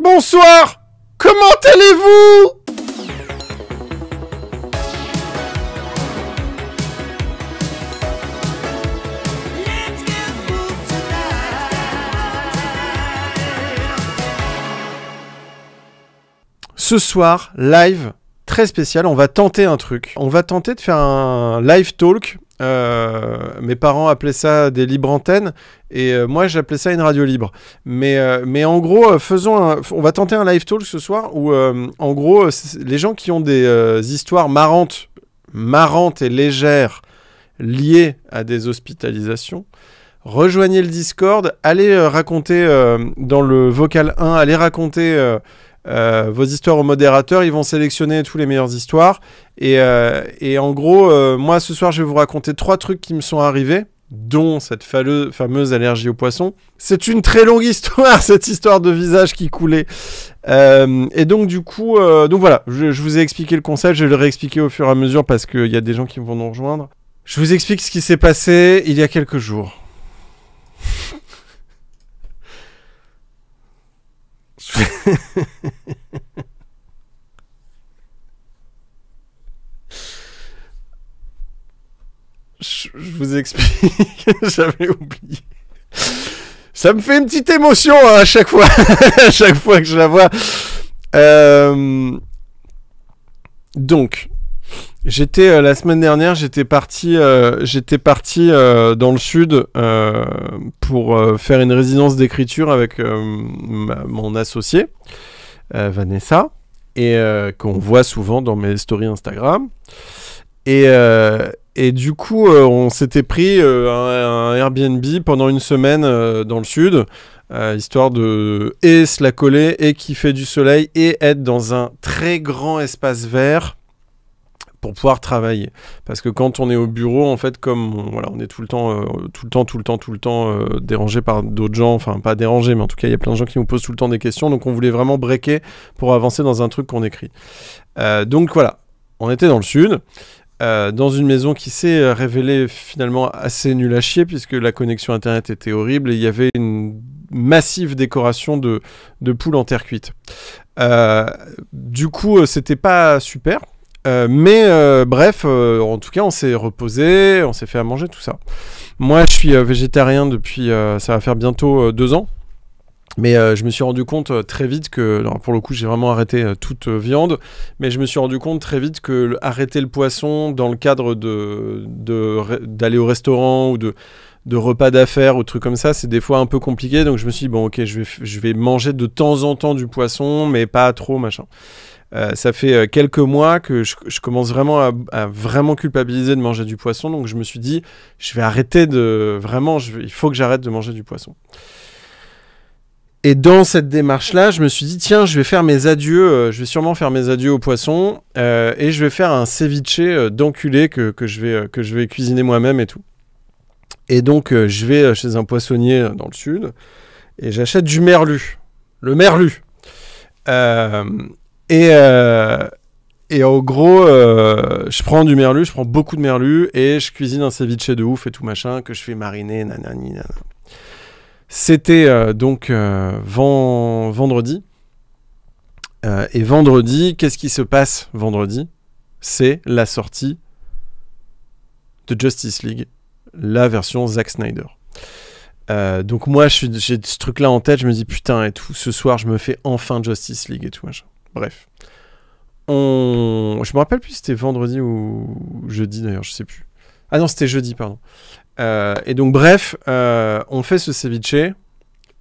Bonsoir. Comment allez-vous? Ce soir, live, très spécial, on va tenter un truc. On va tenter de faire un live talk. Mes parents appelaient ça des libres antennes et moi j'appelais ça une radio libre. Mais en gros, on va tenter un live talk ce soir où en gros, les gens qui ont des histoires marrantes et légères liées à des hospitalisations, rejoignez le Discord, allez raconter dans le vocal 1, allez raconter vos histoires au modérateur, ils vont sélectionner tous les meilleures histoires et en gros moi ce soir je vais vous raconter 3 trucs qui me sont arrivés, dont cette fameuse allergie aux poissons. C'est une très longue histoire, cette histoire de visage qui coulait et donc du coup donc voilà, je vous ai expliqué le concept, je vais le réexpliquer au fur et à mesure parce qu'il y a des gens qui vont nous rejoindre. Je vous explique ce qui s'est passé il y a quelques jours. Je vous explique, j'avais oublié. Ça me fait une petite émotion hein, à chaque fois, à chaque fois que je la vois. Donc, j'étais la semaine dernière, j'étais parti dans le sud pour faire une résidence d'écriture avec mon associé Vanessa et qu'on voit souvent dans mes stories Instagram et du coup on s'était pris un Airbnb pendant une semaine dans le sud histoire de se la coller et kiffer du soleil et être dans un très grand espace vert pour pouvoir travailler. Parce que quand on est au bureau, en fait, comme on est tout le temps dérangé par d'autres gens, enfin pas dérangé, mais en tout cas il y a plein de gens qui nous posent tout le temps des questions, donc on voulait vraiment breaker pour avancer dans un truc qu'on écrit. Donc voilà, on était dans le sud, dans une maison qui s'est révélée finalement assez nulle à chier, puisque la connexion internet était horrible et il y avait une massive décoration de poules en terre cuite. Du coup, c'était pas super. Bref, en tout cas, on s'est reposé, on s'est fait à manger, tout ça. Moi, je suis végétarien depuis, ça va faire bientôt 2 ans. Mais je me suis rendu compte très vite que, alors pour le coup, j'ai vraiment arrêté toute viande. Mais je me suis rendu compte très vite que arrêter le poisson dans le cadre d'aller au restaurant ou de repas d'affaires ou trucs comme ça, c'est des fois un peu compliqué. Donc je me suis dit, bon, ok, je vais manger de temps en temps du poisson, mais pas trop, machin. Ça fait quelques mois que je commence vraiment à vraiment culpabiliser de manger du poisson, donc je me suis dit, je vais arrêter il faut que j'arrête de manger du poisson. Et dans cette démarche-là, je me suis dit, tiens, je vais faire mes adieux, je vais sûrement faire mes adieux au poisson, et je vais faire un ceviche d'enculé que je vais cuisiner moi-même et tout. Et donc, je vais chez un poissonnier dans le sud, et j'achète du merlu. Le merlu. Et en gros, je prends du merlu, je prends beaucoup de merlu et je cuisine un ceviche de ouf et tout machin que je fais mariner, nanani, nanana. C'était donc vendredi. Et vendredi, qu'est-ce qui se passe vendredi? C'est la sortie de Justice League, la version Zack Snyder. Donc moi, j'ai ce truc-là en tête, je me dis putain et tout, ce soir, je me fais enfin Justice League et tout machin. Bref. Je me rappelle plus si c'était vendredi ou jeudi d'ailleurs, je sais plus. Ah non, c'était jeudi, pardon. Et donc bref, on fait ce ceviche.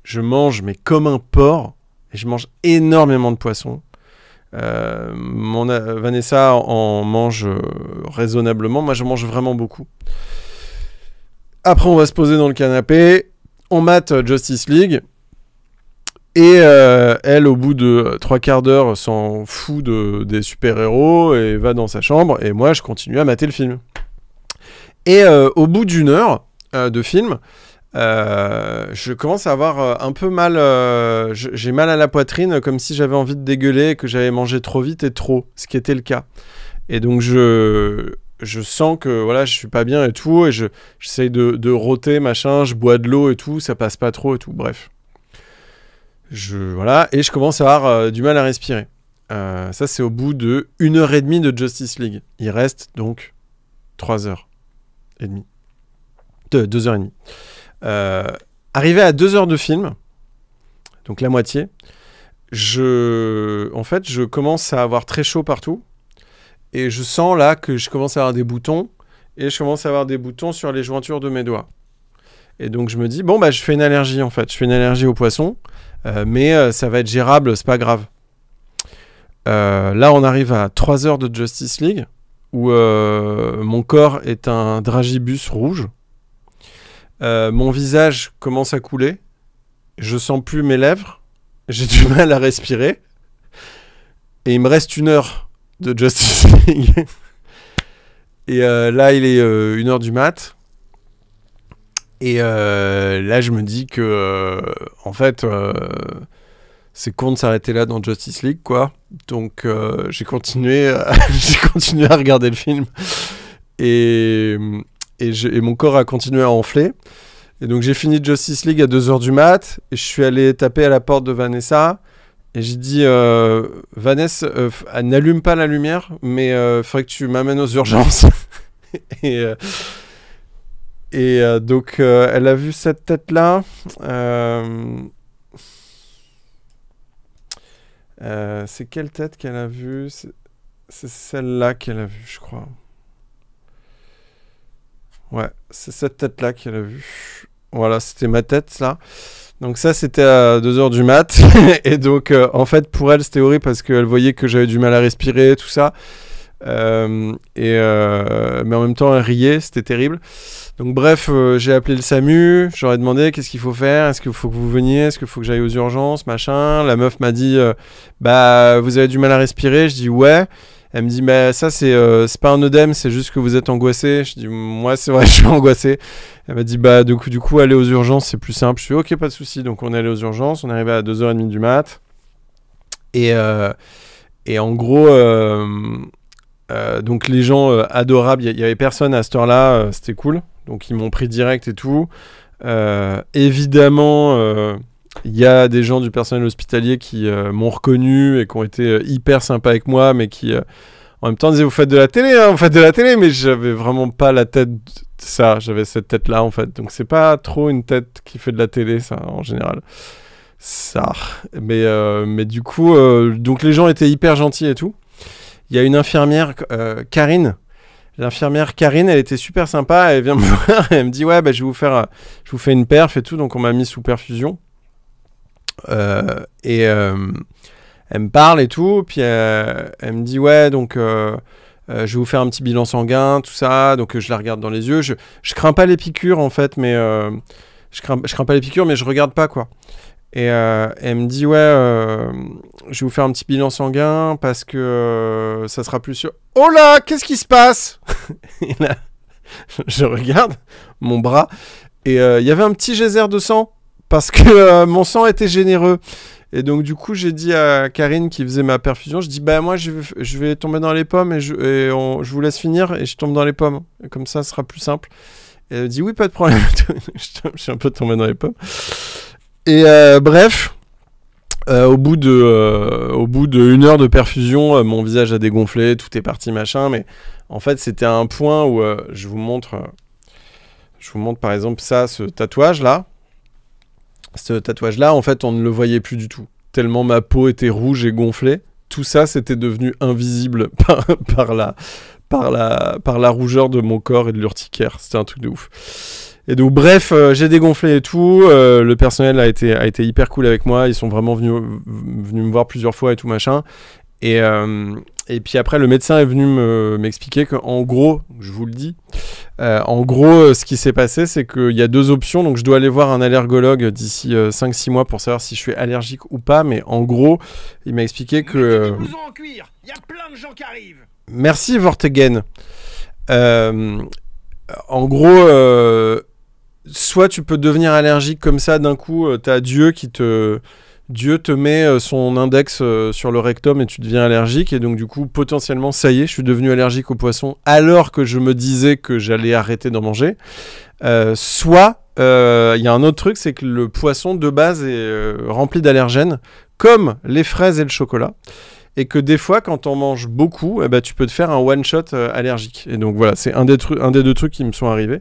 Je mange mais comme un porc. Et je mange énormément de poissons. Vanessa en mange raisonnablement. Moi, je mange vraiment beaucoup. Après, on va se poser dans le canapé. On mate Justice League. Et elle, au bout de 3/4 d'heure, s'en fout des super-héros et va dans sa chambre. Et moi, je continue à mater le film. Et au bout d'1 heure de film, je commence à avoir un peu mal. J'ai mal à la poitrine, comme si j'avais envie de dégueuler et que j'avais mangé trop vite et trop, ce qui était le cas. Et donc, je sens que voilà, je suis pas bien et tout. Et j'essaye de rôter, machin. Je bois de l'eau et tout. Ça passe pas trop et tout. Bref. Voilà, et je commence à avoir du mal à respirer. Ça, c'est au bout de 1h30 de Justice League. Il reste donc 3h30. 2h30. Arrivé à 2h de film, donc la moitié, en fait, je commence à avoir très chaud partout. Et je sens là que je commence à avoir des boutons. Et je commence à avoir des boutons sur les jointures de mes doigts. Et donc je me dis, bon, bah je fais une allergie en fait. Je fais une allergie aux poissons. Mais ça va être gérable, c'est pas grave. Là, on arrive à 3 heures de Justice League. Où mon corps est un dragibus rouge. Mon visage commence à couler. Je sens plus mes lèvres. J'ai du mal à respirer. Et il me reste 1 heure de Justice League. Et là, il est 1h du mat. Et là, je me dis que, en fait, c'est con de s'arrêter là dans Justice League, quoi. Donc, j'ai continué à regarder le film. Et mon corps a continué à enfler. Et donc, j'ai fini Justice League à 2h du mat. Et je suis allé taper à la porte de Vanessa. Et j'ai dit, Vanessa, n'allume pas la lumière, mais faudrait que tu m'amènes aux urgences. et donc, elle a vu cette tête-là. C'est quelle tête qu'elle a vue? C'est celle-là qu'elle a vue, je crois. Ouais, c'est cette tête-là qu'elle a vue. Voilà, c'était ma tête, là. Donc ça, c'était à 2h du mat. Et donc, en fait, pour elle, c'était horrible parce qu'elle voyait que j'avais du mal à respirer, tout ça. Mais en même temps, elle riait, c'était terrible. Donc bref, j'ai appelé le SAMU, j'aurais demandé qu'est-ce qu'il faut faire, est-ce qu'il faut que vous veniez, est-ce qu'il faut que j'aille aux urgences, machin. La meuf m'a dit, bah, vous avez du mal à respirer. Je dis, ouais. Elle me dit, bah, ça, c'est pas un œdème, c'est juste que vous êtes angoissé. Je dis, moi, c'est vrai, je suis angoissé. Elle m'a dit, bah, du coup, aller aux urgences, c'est plus simple. Je suis, ok, pas de souci. Donc, on est allé aux urgences, on est arrivé à 2h30 du mat. Et en gros, donc, les gens adorables, il y avait personne à cette heure-là, c'était cool. Donc, ils m'ont pris direct et tout. Évidemment, il y a des gens du personnel hospitalier qui m'ont reconnu et qui ont été hyper sympas avec moi, mais qui, en même temps, disaient, vous faites de la télé, hein, vous faites de la télé, mais j'avais vraiment pas la tête de ça. J'avais cette tête-là, en fait. Donc, c'est pas trop une tête qui fait de la télé, ça, en général. Ça. Mais du coup, donc les gens étaient hyper gentils et tout. Il y a une infirmière, Karine. L'infirmière Karine, elle était super sympa. Elle vient me voir et elle me dit, ouais, bah, je vous fais une perf et tout. Donc, on m'a mis sous perfusion. Elle me parle et tout. Puis, elle me dit, ouais, donc, je vais vous faire un petit bilan sanguin, tout ça. Donc, je la regarde dans les yeux. Je crains pas les piqûres, en fait, mais je crains pas les piqûres, mais je regarde pas, quoi. Et elle me dit, ouais, je vais vous faire un petit bilan sanguin parce que ça sera plus sûr. Oh là, qu'est-ce qui se passe? Et là, je regarde mon bras et il y avait un petit geyser de sang parce que mon sang était généreux. Et donc, du coup, j'ai dit à Karine qui faisait ma perfusion, je dis, bah, moi, je vais tomber dans les pommes et je vous laisse finir et je tombe dans les pommes. Et comme ça sera plus simple. Et elle dit, oui, pas de problème. Je suis un peu tombé dans les pommes. Et bref, au bout de 1 heure de perfusion, mon visage a dégonflé, tout est parti, machin. Mais en fait, c'était à un point où je vous montre par exemple ça, ce tatouage-là. Ce tatouage-là, en fait, on ne le voyait plus du tout. Tellement ma peau était rouge et gonflée. Tout ça, c'était devenu invisible par la rougeur de mon corps et de l'urticaire. C'était un truc de ouf. Et donc, bref, j'ai dégonflé et tout. Le personnel a été hyper cool avec moi. Ils sont vraiment venus me voir plusieurs fois et tout, machin. Et puis après, le médecin est venu m'expliquer qu'en gros, je vous le dis, en gros, ce qui s'est passé, c'est qu'il y a 2 options. Donc, je dois aller voir un allergologue d'ici 5-6 mois pour savoir si je suis allergique ou pas. Mais en gros, il m'a expliqué que... en cuir. Il y a plein de gens qui arrivent. Merci, Vortegen. En gros... soit tu peux devenir allergique comme ça d'un coup, t'as Dieu te met son index sur le rectum et tu deviens allergique et donc du coup potentiellement ça y est, je suis devenu allergique aux poissons alors que je me disais que j'allais arrêter d'en manger. Soit il y a un autre truc, c'est que le poisson de base est rempli d'allergènes, comme les fraises et le chocolat. Et que des fois, quand on mange beaucoup, eh ben, tu peux te faire un one-shot allergique. Et donc voilà, c'est un des deux trucs qui me sont arrivés.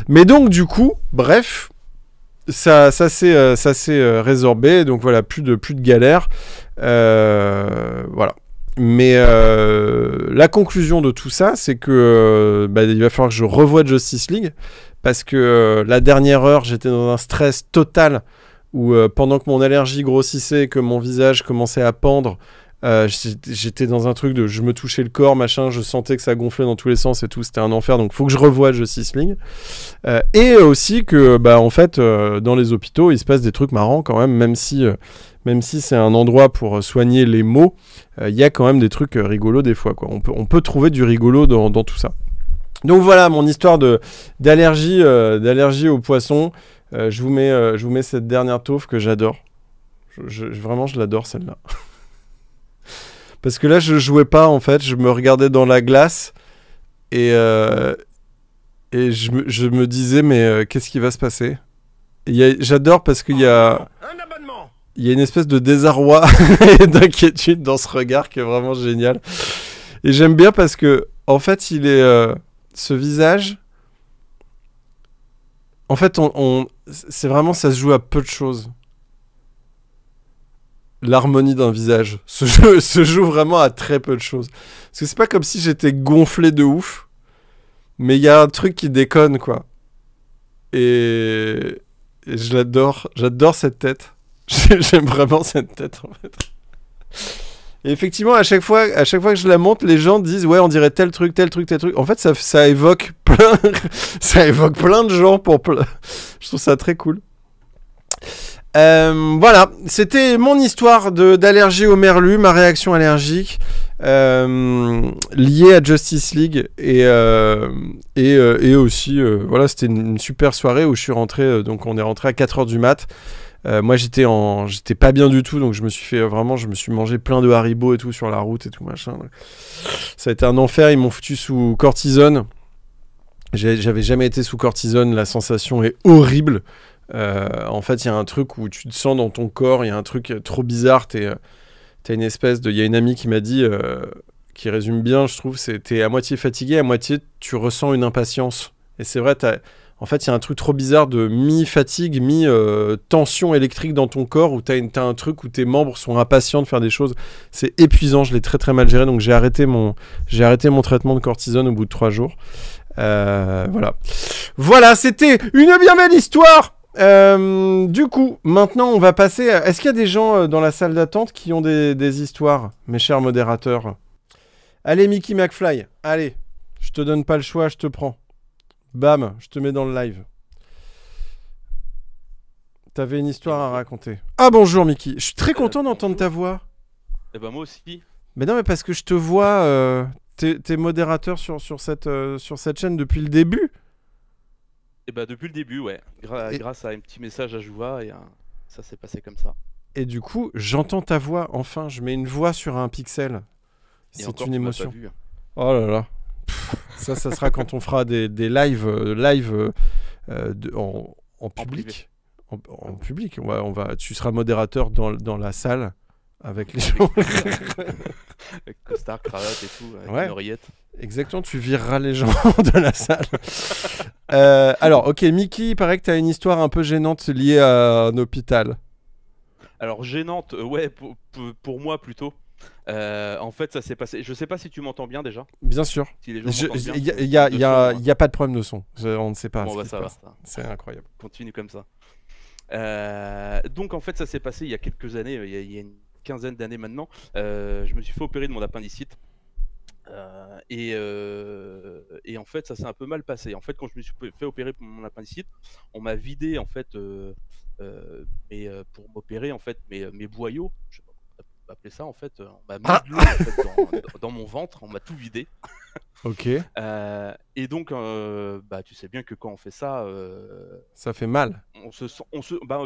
Mais donc du coup, bref, ça s'est résorbé. Donc voilà, plus de galère. Voilà. Mais la conclusion de tout ça, c'est que il va falloir que je revoie Justice League. Parce que la dernière heure, j'étais dans un stress total. Où pendant que mon allergie grossissait, que mon visage commençait à pendre, j'étais dans un truc de je me touchais le corps, machin, je sentais que ça gonflait dans tous les sens et tout, c'était un enfer, donc faut que je revoie Justice League. Et aussi que, en fait, dans les hôpitaux, il se passe des trucs marrants quand même si c'est un endroit pour soigner les maux, il y a quand même des trucs rigolos des fois, quoi. On peut trouver du rigolo dans tout ça. Donc voilà, mon histoire d'allergie aux poissons. Je vous mets cette dernière taufe que j'adore. Vraiment, je l'adore celle-là. Parce que là, je jouais pas, en fait. Je me regardais dans la glace et je me disais, mais qu'est-ce qui va se passer? J'adore parce qu'il y a une espèce de désarroi et d'inquiétude dans ce regard qui est vraiment génial. Et j'aime bien parce que, en fait, ce visage... En fait, c'est vraiment, ça se joue à peu de choses. L'harmonie d'un visage se joue vraiment à très peu de choses. Parce que c'est pas comme si j'étais gonflé de ouf, mais il y a un truc qui déconne, quoi. Et je l'adore. J'adore cette tête. J'aime vraiment cette tête, en fait. Et effectivement, à chaque fois que je la monte, les gens disent ouais, on dirait tel truc, tel truc, tel truc. En fait, ça évoque plein de gens Je trouve ça très cool. Voilà, c'était mon histoire d'allergie au merlu, ma réaction allergique liée à Justice League et aussi voilà, c'était une super soirée où je suis rentré, donc on est rentré à 4h du mat. Moi j'étais pas bien du tout, donc je me suis mangé plein de Haribo et tout sur la route et tout machin. Ça a été un enfer, ils m'ont foutu sous cortisone. J'avais jamais été sous cortisone, la sensation est horrible. En fait, il y a un truc où tu te sens dans ton corps, il y a un truc trop bizarre. T'as une espèce de. Il y a une amie qui m'a dit, qui résume bien, je trouve, t'es à moitié fatigué, à moitié tu ressens une impatience. Et c'est vrai, en fait, il y a un truc trop bizarre de mi-fatigue, mi-tension électrique dans ton corps où t'as un truc où tes membres sont impatients de faire des choses. C'est épuisant, je l'ai très très mal géré, donc j'ai arrêté mon traitement de cortisone au bout de 3 jours. Voilà, c'était une bien belle histoire. Du coup, maintenant on va passer Est-ce qu'il y a des gens dans la salle d'attente qui ont des histoires, mes chers modérateurs? Allez, Mickey McFly, allez, je te donne pas le choix, je te prends. Bam, je te mets dans le live. T'avais une histoire à raconter. Ah bonjour Mickey, je suis très content d'entendre ta voix. Eh ben moi aussi. Mais non, mais parce que je te vois, t'es modérateur sur cette chaîne depuis le début. Eh ben depuis le début, ouais. Grâce à un petit message à Jouva, et ça s'est passé comme ça. Et du coup, j'entends ta voix, enfin, je mets une voix sur un pixel. C'est une émotion. Oh là là. Ça sera quand on fera des lives en public. En public. Tu seras modérateur dans la salle avec les gens. Avec costard, cravate et tout, avec une oreillette. Exactement, tu vireras les gens de la salle. Alors, ok, Mickey, il paraît que tu as une histoire un peu gênante liée à un hôpital. Alors, gênante, ouais, pour moi plutôt. En fait, ça s'est passé. Je sais pas si tu m'entends bien déjà. Bien sûr. Si les gens m'entendent bien. Il y a pas de problème de son. On ne sait pas. Bon, bah, ça va. C'est incroyable. Continue comme ça. Donc, en fait, ça s'est passé il y a quelques années. Il y a une quinzaine d'années maintenant. Je me suis fait opérer de mon appendicite. Et en fait, ça s'est un peu mal passé. En fait, quand je me suis fait opérer pour mon appendicite, on m'a vidé en fait, pour m'opérer en fait, mes boyaux. Je sais pas comment on peut appeler ça en fait. On m'a mis de l'eau en fait, dans mon ventre. On m'a tout vidé. Ok. Et donc, tu sais bien que quand on fait ça, ça fait mal.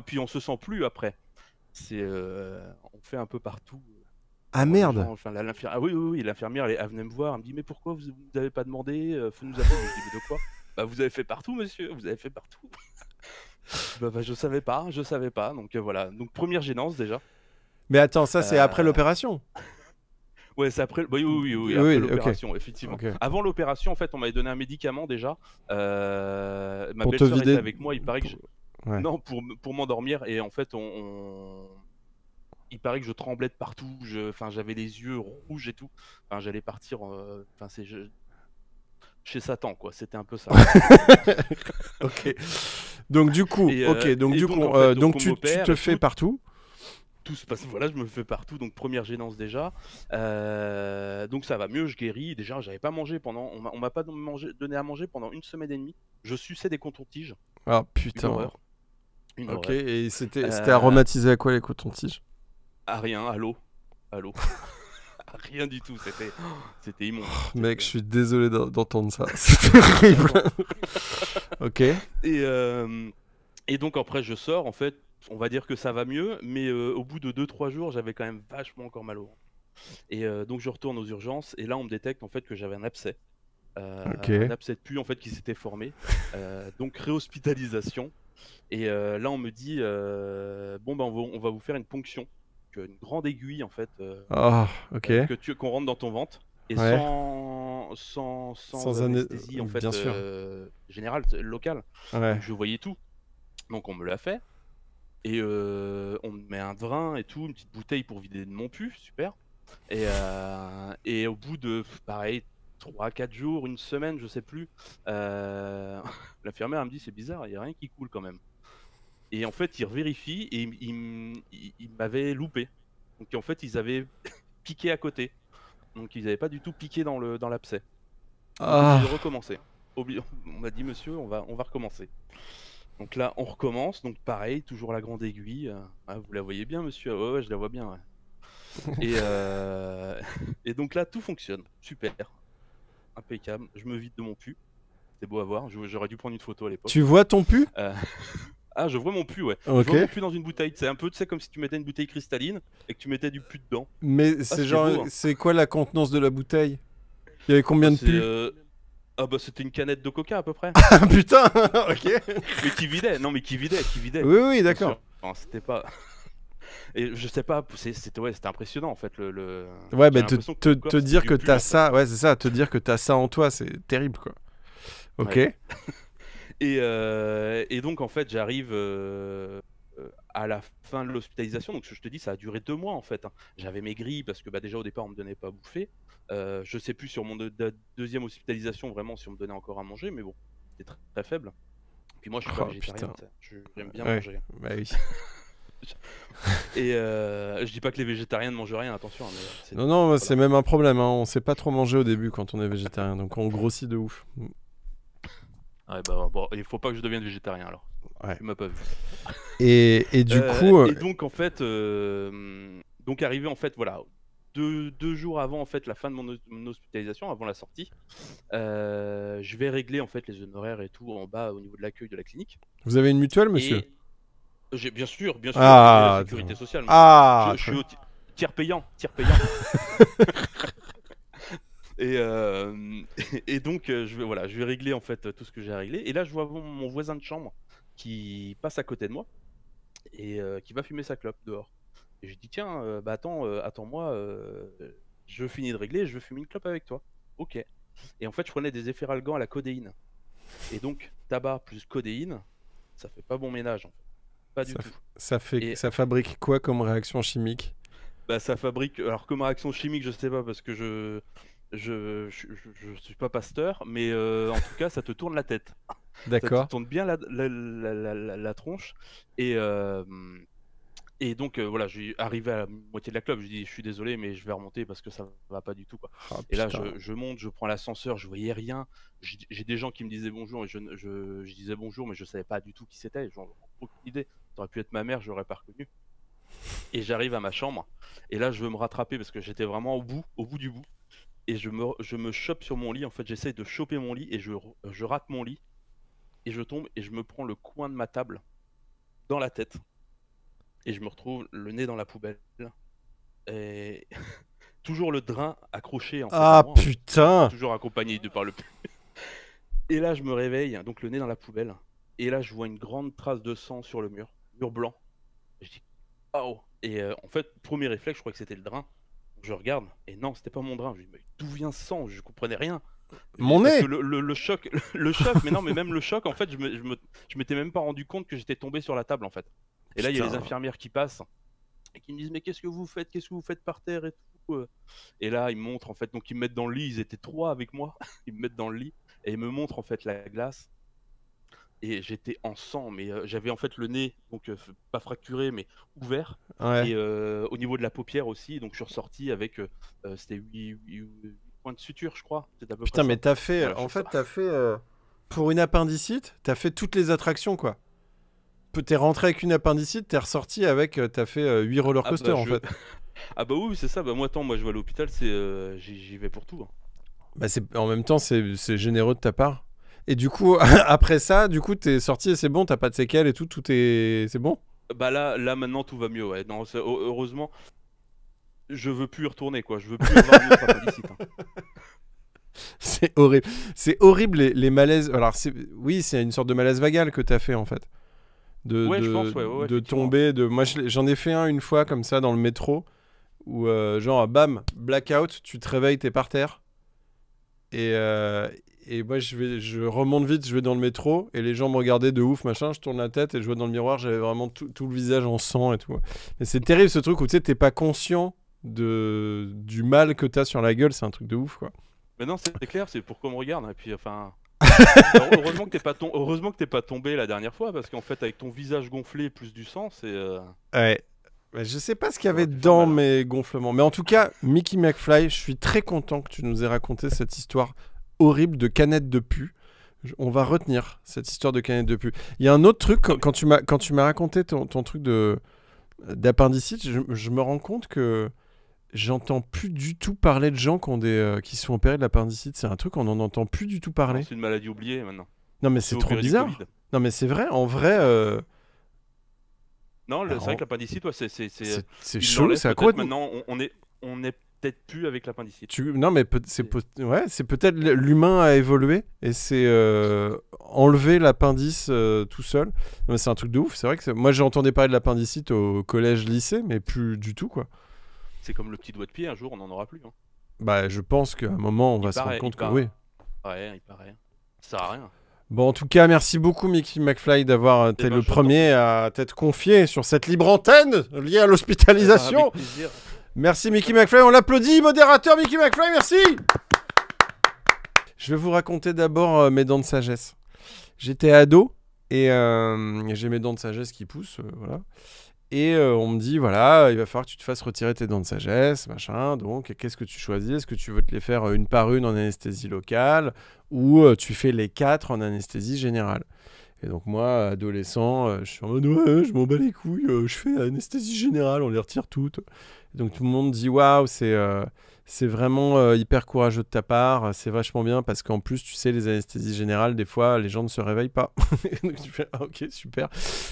Puis on se sent plus après. On fait un peu partout. Ah merde. Oui, l'infirmière elle venait me voir, elle me dit mais pourquoi vous n'avez pas demandé, faut nous appeler. Je dis mais de quoi? Bah vous avez fait partout monsieur, vous avez fait partout. Je savais pas. Donc voilà. Donc première gênance déjà. Mais attends, ça c'est après Euh, l'opération. Ouais, c'est après. Oui, oui, oui, oui, après Oui, ok. l'opération, effectivement. Ok. Avant l'opération, en fait, on m'avait donné un médicament déjà. Ma Pour te belle-sœur était vider. avec moi. Il paraît que Ouais. non, pour m'endormir. Et en fait, il paraît que je tremblais de partout. Enfin, j'avais les yeux rouges et tout. Enfin, j'allais partir. Enfin, chez Satan, quoi. C'était un peu ça. Ok. Donc du coup, ok. Donc Et du donc, coup, en fait, donc, donc on tu m'opère te et fais tout. partout. Tout se passe, voilà, je me fais partout, donc première gênance déjà. Donc ça va mieux, je guéris. Déjà, j'avais pas mangé pendant, on m'a pas donné à manger pendant une semaine et demie. Je suçais des cotons-tiges, Ah une putain. horreur, une Ok. horreur. Et c'était Euh, aromatisé à quoi les cotons-tiges? à rien, à l'eau, à rien du tout. C'était immonde. Mec, je suis désolé d'entendre ça. C'est terrible. Ok. Et donc après, je sors. En fait, on va dire que ça va mieux, mais au bout de 2 3 jours, j'avais quand même vachement encore mal au ventre. Et donc je retourne aux urgences et là on me détecte en fait que j'avais un abcès. Un Ok. abcès de pus en fait qui s'était formé. Donc réhospitalisation. Et là on me dit bon ben on va vous faire une ponction. Donc, une grande aiguille en fait Ah, ok. qu'on rentre dans ton ventre. Et Ouais. sans Sans année. anesthésie en fait Bien sûr. générale, locale. Ouais. Donc je voyais tout. Donc on me l'a fait. Et on me met un drain et tout, une petite bouteille pour vider de mon pus, super. Et au bout de, pareil, 3 4 jours, une semaine, je sais plus, l'infirmière elle me dit c'est bizarre, il n'y a rien qui coule quand même. Et en fait, ils revérifient et ils m'avaient loupé. Donc en fait, ils avaient piqué à côté. Donc ils n'avaient pas du tout piqué dans l'abcès. Donc obligé de Ah. recommencer. On m'a dit monsieur, on va recommencer. Donc là, on recommence. Donc pareil, toujours la grande aiguille. Ah, vous la voyez bien, monsieur? Ouais, ouais, je la vois bien. Ouais. Et, et donc là, tout fonctionne. Super. Impeccable. Je me vide de mon pu. C'est beau à voir. J'aurais dû prendre une photo à l'époque. Tu vois ton pu? Euh, Ah, je vois mon pu, ouais. Je Ok. vois mon pu dans une bouteille. C'est un peu, tu sais, comme si tu mettais une bouteille cristalline et que tu mettais du pu dedans. Mais Ah, c'est c'était genre, beau, hein. c'est quoi la contenance de la bouteille? Il y avait Ah, combien de pu? Ah bah c'était une canette de coca à peu près. Ah putain. Ok. Mais qui vidait. Non, mais qui vidait. Oui, oui, Bien d'accord. sûr. Enfin, c'était pas. Et je sais pas, c'était impressionnant en fait. Ouais, J'ai bah l'impression que te, mon corps te c'était dire du que pu t'as en fait. ça, ouais, c'est ça, te dire que t'as ça en toi, c'est terrible, quoi. Ok. Ouais. Et donc en fait j'arrive à la fin de l'hospitalisation. Donc je te dis ça a duré 2 mois en fait, hein. J'avais maigri parce que bah, déjà au départ on me donnait pas à bouffer. Je sais plus sur mon deuxième hospitalisation vraiment si on me donnait encore à manger, mais bon c'était très, très faible. Puis moi je suis pas Oh végétarien, putain. tu sais. J'aime bien Ouais. manger. Bah oui. Et je dis pas que les végétariens ne mangent rien, attention, hein, mais Non, non, voilà. c'est même un problème, hein. On sait pas trop manger au début quand on est végétarien, donc on grossit de ouf. Ouais, bah bon, il faut pas que je devienne végétarien alors. Ouais. Tu m'as pas vu. Et du coup, Et donc en fait, donc arrivé en fait, voilà, deux jours avant en fait la fin de mon hospitalisation, avant la sortie, je vais régler en fait les honoraires et tout en bas au niveau de l'accueil de la clinique. vous avez une mutuelle, monsieur? Et j'ai bien sûr, j'ai la Ah, sécurité sociale. Monsieur. ah, Je très suis au tiers payant, tiers payant. Et, et donc je vais régler en fait tout ce que j'ai à régler. Et là je vois mon voisin de chambre qui passe à côté de moi et qui va fumer sa clope dehors. Et je dis tiens, bah attends-moi, je finis de régler, je veux fumer une clope avec toi. Ok. Et en fait je prenais des efferalgans à la codéine. Et donc tabac plus codéine, ça fait pas bon ménage en fait. Pas du tout. Et ça fabrique quoi comme réaction chimique? bah ça fabrique, alors comme réaction chimique je sais pas parce que je suis pas pasteur, mais en tout cas ça te tourne la tête. Ça te D'accord. tourne bien la tronche. Et, et donc voilà, j'ai arrivé à la moitié de la clope. Je dis je suis désolé, mais je vais remonter parce que ça va pas du tout, quoi. Ah Et là putain. je monte, je prends l'ascenseur, je voyais rien. J'ai des gens qui me disaient bonjour et je disais bonjour, mais je savais pas du tout qui c'était. J'en ai aucune idée. Ça aurait pu être ma mère, je l'aurais pas reconnu. Et j'arrive à ma chambre. Et là je veux me rattraper parce que j'étais vraiment au bout du bout. Et je me chope sur mon lit. En fait, j'essaye de choper mon lit et je rate mon lit. Et je tombe et je me prends le coin de ma table dans la tête. Et je me retrouve le nez dans la poubelle. Et toujours le drain accroché en fait à Ah moi, hein. putain. Toujours accompagné de par le. Et là, je me réveille, donc le nez dans la poubelle. Et là, je vois une grande trace de sang sur le mur blanc. Je dis, oh! Et en fait, premier réflexe, je crois que c'était le drain. Je regarde, et non, c'était pas mon drain. Je dis, mais d'où vient ce sang? Je comprenais rien. Mon Parce que nez! le choc, le choc, mais non, mais même le choc, en fait, je m'étais même pas rendu compte que j'étais tombé sur la table, en fait. Et là, il y a les Putain. infirmières qui passent et qui me disent, mais qu'est-ce que vous faites? Qu'est-ce que vous faites par terre et tout? Et là, ils me montrent, en fait, donc ils me mettent dans le lit. Ils étaient 3 avec moi. Ils me mettent dans le lit et ils me montrent, en fait, la glace. Et j'étais en sang, mais j'avais en fait le nez, donc pas fracturé, mais ouvert. Ouais. Et au niveau de la paupière aussi, donc je suis ressorti avec, c'était 8 points de suture, je crois. C'est à peu Putain, près mais ça. t'as fait... Voilà, En je sais fait, pas. t'as fait... pour une appendicite, t'as fait toutes les attractions, quoi. T'es rentré avec une appendicite, t'es ressorti avec... t'as fait 8 roller Ah bah coasters, en fait. ah bah oui, c'est ça. Bah moi, attends, moi je vais à l'hôpital, j'y vais pour tout, hein. Bah en même temps, c'est généreux de ta part. Et du coup, après ça, du coup, t'es sorti et c'est bon, t'as pas de séquelles et tout, c'est bon. Bah là maintenant tout va mieux, ouais. Non, heureusement, je veux plus y retourner, quoi. Je veux plus avoir une autre appendicite, hein. C'est horrible. C'est horrible les malaises. Alors, oui, c'est une sorte de malaise vagal que t'as fait en fait. Ouais, je pense, ouais, De effectivement. tomber. Moi, j'en ai fait un une fois comme ça dans le métro où, genre, bam, blackout, tu te réveilles, t'es par terre. Et moi, je remonte vite, je vais dans le métro et les gens me regardaient de ouf, machin. Je tourne la tête et je vois dans le miroir, j'avais vraiment tout le visage en sang et tout. Mais c'est terrible ce truc où tu sais, t'es pas conscient du mal que t'as sur la gueule, c'est un truc de ouf quoi. Mais non, c'est clair, c'est pourquoi on me regarde. Et puis, enfin, heureusement que heureusement que t'es pas tombé la dernière fois, parce qu'en fait, avec ton visage gonflé plus du sang, Ouais. Bah, je sais pas ce qu'il y ça avait aurait pu faire dans mal, hein. mes gonflements. Mais en tout cas, Mickey McFly, je suis très content que tu nous aies raconté cette histoire horrible de canette de pu. On va retenir cette histoire de canette de pu. Il y a un autre truc, Non, mais quand tu m'as raconté ton truc d'appendicite, je me rends compte que j'entends plus du tout parler de gens qui sont opérés de l'appendicite. C'est un truc, on n'en entend plus du tout non, parler. c'est une maladie oubliée maintenant. Non, mais On s'est c'est trop opéré du Covid. bizarre. Non, mais c'est vrai, en vrai, Non, c'est vrai alors, que l'appendicite, ouais, c'est ils chelou, l'enlèvent c'est à peut-être quoi maintenant. On est peut-être plus avec l'appendicite. Non, mais ouais, c'est peut-être l'humain a évolué et c'est enlever l'appendice tout seul. Non, mais c'est un truc de ouf. C'est vrai que moi j'entendais parler de l'appendicite au collège, lycée, mais plus du tout quoi. C'est comme le petit doigt de pied, un jour on n'en aura plus, hein. Bah, je pense qu'à un moment on Il va se rendre paraît, compte que oui. Ouais, il paraît. Ça sert à rien. Bon, en tout cas, merci beaucoup Mickey McFly d'avoir Eh été ben, le je t'en prie. premier à t'être confié sur cette libre antenne liée à Eh ben, l'hospitalisation. avec plaisir. Merci Mickey McFly, on l'applaudit, modérateur Mickey McFly, merci. Je vais vous raconter d'abord mes dents de sagesse. J'étais ado et j'ai mes dents de sagesse qui poussent, voilà. Et on me dit, voilà, il va falloir que tu te fasses retirer tes dents de sagesse, machin. Donc, qu'est-ce que tu choisis? Est-ce que tu veux te les faire une par une en anesthésie locale ou tu fais les 4 en anesthésie générale? Et donc moi, adolescent, je suis en mode, ouais, je m'en bats les couilles, je fais anesthésie générale, on les retire toutes. Et donc tout le monde dit, waouh, c'est vraiment hyper courageux de ta part, c'est vachement bien parce qu'en plus, tu sais, les anesthésies générales, des fois, les gens ne se réveillent pas. Donc tu fais, ah, ok, super.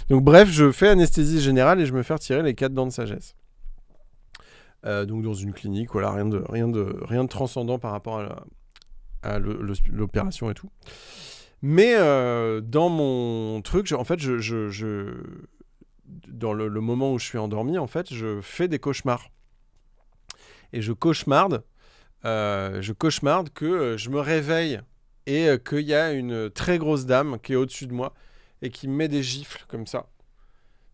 Donc bref, je fais anesthésie générale et je me fais retirer les 4 dents de sagesse. Donc dans une clinique, voilà, rien de transcendant par rapport à l'opération et tout. Mais dans mon truc, en fait, dans le moment où je suis endormi, en fait, je fais des cauchemars. Et je cauchemarde que je me réveille et qu'il y a une très grosse dame qui est au-dessus de moi et qui me met des gifles comme ça.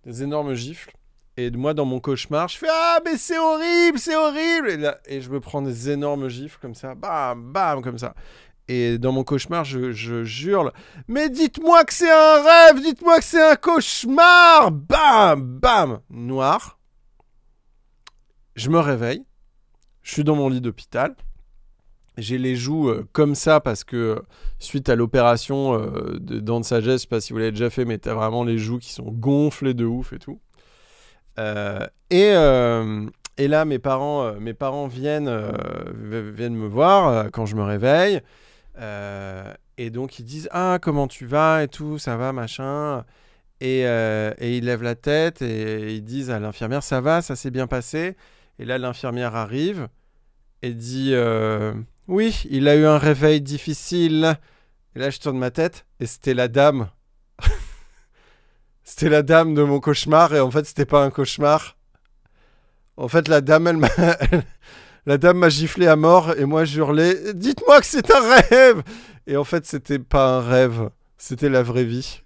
Des énormes gifles. Et moi, dans mon cauchemar, je fais « Ah, mais c'est horrible, c'est horrible !» et je me prends des énormes gifles comme ça, bam, bam, comme ça. Et dans mon cauchemar, je hurle « Mais dites-moi que c'est un rêve, dites-moi que c'est un cauchemar !» Bam, bam, noir. Je me réveille. Je suis dans mon lit d'hôpital. J'ai les joues comme ça parce que suite à l'opération de dents de sagesse, je sais pas si vous l'avez déjà fait, mais t'as vraiment les joues qui sont gonflées de ouf et tout. Et là, mes parents viennent me voir quand je me réveille. Et donc, ils disent « Ah, comment tu vas et tout, ça va, machin ?» et ils lèvent la tête et ils disent à l'infirmière « Ça va, ça s'est bien passé ?» Et là, l'infirmière arrive et dit « Oui, il a eu un réveil difficile. » Et là, je tourne ma tête et c'était la dame C'était la dame de mon cauchemar et en fait, c'était pas un cauchemar. En fait, la dame, la dame m'a giflé à mort et moi, j'hurlais « Dites-moi que c'est un rêve !» Et en fait, c'était pas un rêve. C'était la vraie vie.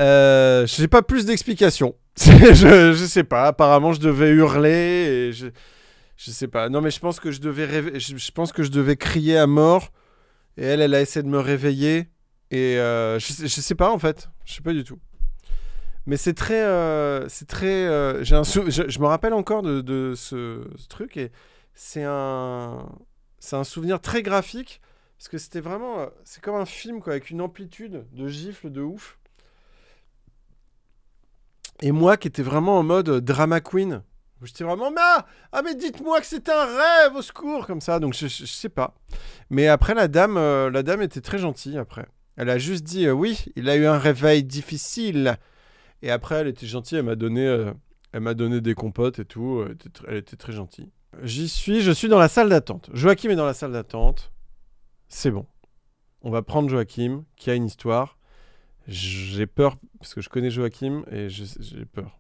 J'ai pas plus d'explications. Je sais pas. Apparemment, je devais hurler et je sais pas. Non, mais je pense que je devais je pense que je devais crier à mort. Et elle a essayé de me réveiller. Et je sais pas en fait. Je sais pas du tout. Mais c'est très, je me rappelle encore de ce truc et c'est un souvenir très graphique parce que c'était vraiment, c'est comme un film quoi, avec une amplitude de gifles de ouf. Et moi qui étais vraiment en mode drama queen, j'étais vraiment mais dites-moi que c'est un rêve au secours comme ça. Donc je sais pas. Mais après la dame était très gentille après. Elle a juste dit oui, il a eu un réveil difficile. Et après, elle était gentille, elle m'a donné des compotes et tout. Elle était très gentille. Je suis dans la salle d'attente. Joachim est dans la salle d'attente. C'est bon. On va prendre Joachim, qui a une histoire. J'ai peur, parce que je connais Joachim et j'ai peur.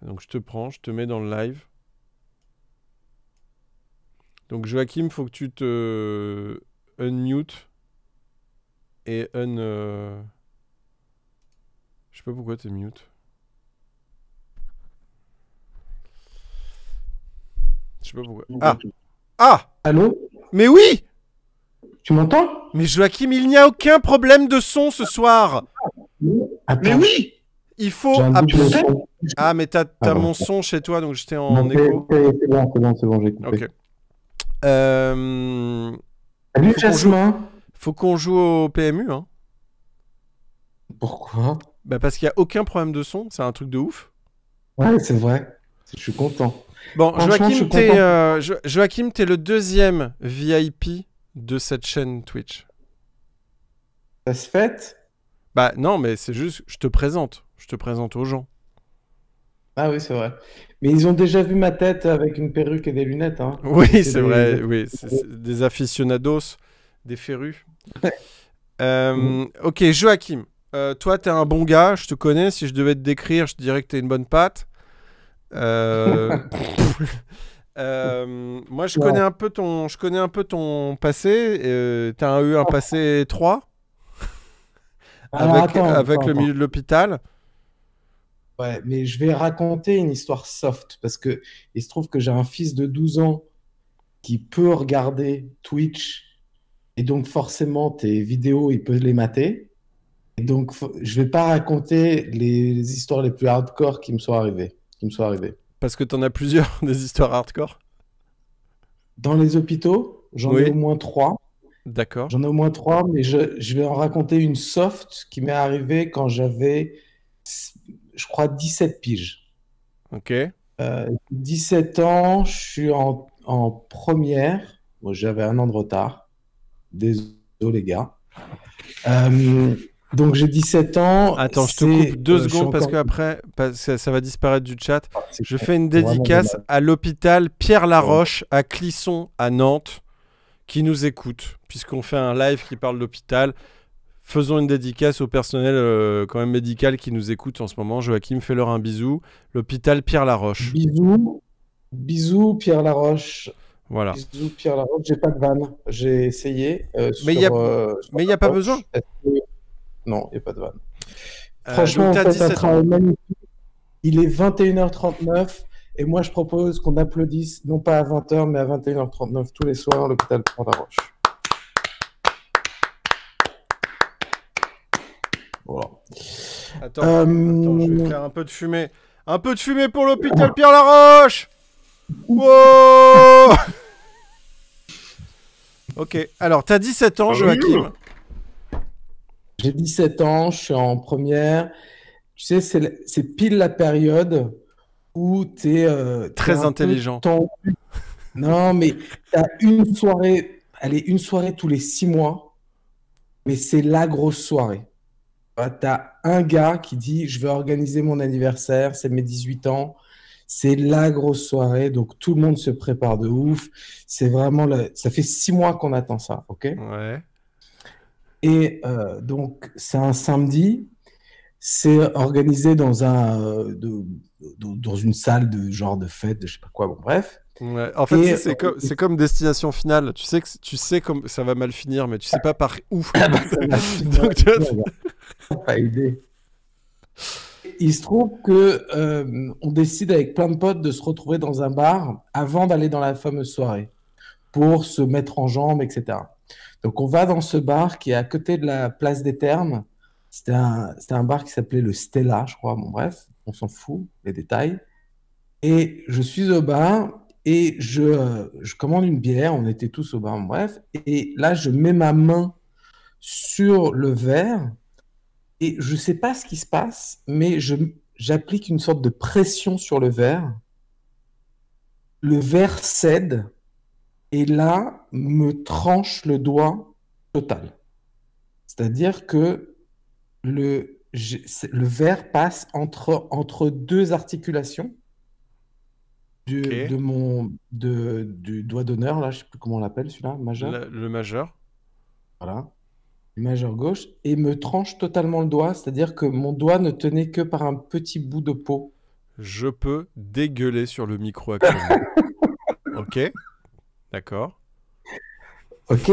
Donc je te prends, je te mets dans le live. Donc Joachim, faut que tu te unmute et je sais pas pourquoi t'es mute. Je sais pas pourquoi. Ah Allô? Mais oui! Tu m'entends? Mais Joachim, il n'y a aucun problème de son ce soir. Attends. Mais oui! Il faut... J'ai un doute sur le son. Ah, mais t'as bon. mon son chez toi, donc j'étais en Non, écho. c'est bon, j'ai coupé. Ok. Salut Jasmin. Faut qu'on joue au PMU, hein. Pourquoi? Bah parce qu'il n'y a aucun problème de son, c'est un truc de ouf. Ouais, c'est vrai. Je suis content. Bon, Franchement, je suis Joachim, t'es le deuxième VIP de cette chaîne Twitch. Ça se fête? Bah non, mais c'est juste, je te présente aux gens. Ah oui, c'est vrai. Mais ils ont déjà vu ma tête avec une perruque et des lunettes, hein. Oui, c'est vrai, oui, c'est des aficionados, des férus. Ok, Joachim, toi, t'es un bon gars, je te connais. Si je devais te décrire, je te dirais que t'es une bonne patte. Moi, je connais un peu ton passé. T'as eu un passé étroit avec le milieu de l'hôpital. Ouais, mais je vais raconter une histoire soft parce que il se trouve que j'ai un fils de 12 ans qui peut regarder Twitch et donc forcément tes vidéos, il peut les mater. Et donc je vais pas raconter les histoires les plus hardcore qui me sont arrivées. Parce que t'en as plusieurs des histoires hardcore. Dans les hôpitaux, j'en ai au moins 3. D'accord. J'en ai au moins 3, mais je vais en raconter une soft qui m'est arrivée quand j'avais, je crois, 17 piges. Ok. 17 ans, je suis en première. Bon, j'avais un an de retard. Désolé, les gars. Donc, j'ai 17 ans. Attends, je te coupe 2 secondes parce que après, ça va disparaître du chat. Je fais une dédicace à l'hôpital Pierre Laroche à Clisson, à Nantes, qui nous écoute, puisqu'on fait un live qui parle d'hôpital. Faisons une dédicace au personnel quand même médical qui nous écoute en ce moment. Joachim, fais-leur un bisou. L'hôpital Pierre Laroche. Bisous Pierre Laroche. Voilà. Bisous Pierre Laroche. J'ai pas de vanne. J'ai essayé. Mais il n'y a pas besoin. Non, il n'y a pas de vanne. Franchement, donc on fait un travail magnifique. Il est 21h39 et moi je propose qu'on applaudisse, non pas à 20h, mais à 21h39 tous les soirs à l'hôpital Pierre Laroche. Voilà. Attends, je vais faire un peu de fumée. Un peu de fumée pour l'hôpital Pierre Laroche. Wow. Ok, alors t'as 17 ans, Joachim. J'ai 17 ans, je suis en première. Tu sais, c'est pile la période où tu es très intelligent. Non, mais tu as une soirée, une soirée tous les 6 mois, mais c'est la grosse soirée. Tu as un gars qui dit « Je vais organiser mon anniversaire, c'est mes 18 ans ». C'est la grosse soirée, donc tout le monde se prépare de ouf. C'est vraiment ça fait 6 mois qu'on attend ça, ok? Ouais. Et donc, c'est un samedi. C'est organisé dans dans une salle de genre de fête, de je sais pas quoi, bon bref. Ouais. En fait, Et c'est comme destination finale. Tu sais comme ça va mal finir, mais tu sais pas par où. ça m'a Donc, tu vois, pas aidé. Il se trouve que on décide avec plein de potes de se retrouver dans un bar avant d'aller dans la fameuse soirée pour se mettre en jambes, etc. Donc on va dans ce bar qui est à côté de la place des Thermes. C'était un bar qui s'appelait le Stella, je crois. Bon bref, on s'en fout les détails. Et je suis au bar et je commande une bière. On était tous au bar, bon, bref. Et là, je mets ma main sur le verre. Et je sais pas ce qui se passe, mais j'applique une sorte de pression sur le verre. Le verre cède et là me tranche le doigt total. C'est-à-dire que le verre passe entre deux articulations ok. du doigt d'honneur, là, je sais plus comment on l'appelle celui-là, majeur. Le majeur. Voilà. Du majeur gauche, et me tranche totalement le doigt, c'est-à-dire que mon doigt ne tenait que par un petit bout de peau. Je peux dégueuler sur le micro actuellement. Ok. D'accord. Ok?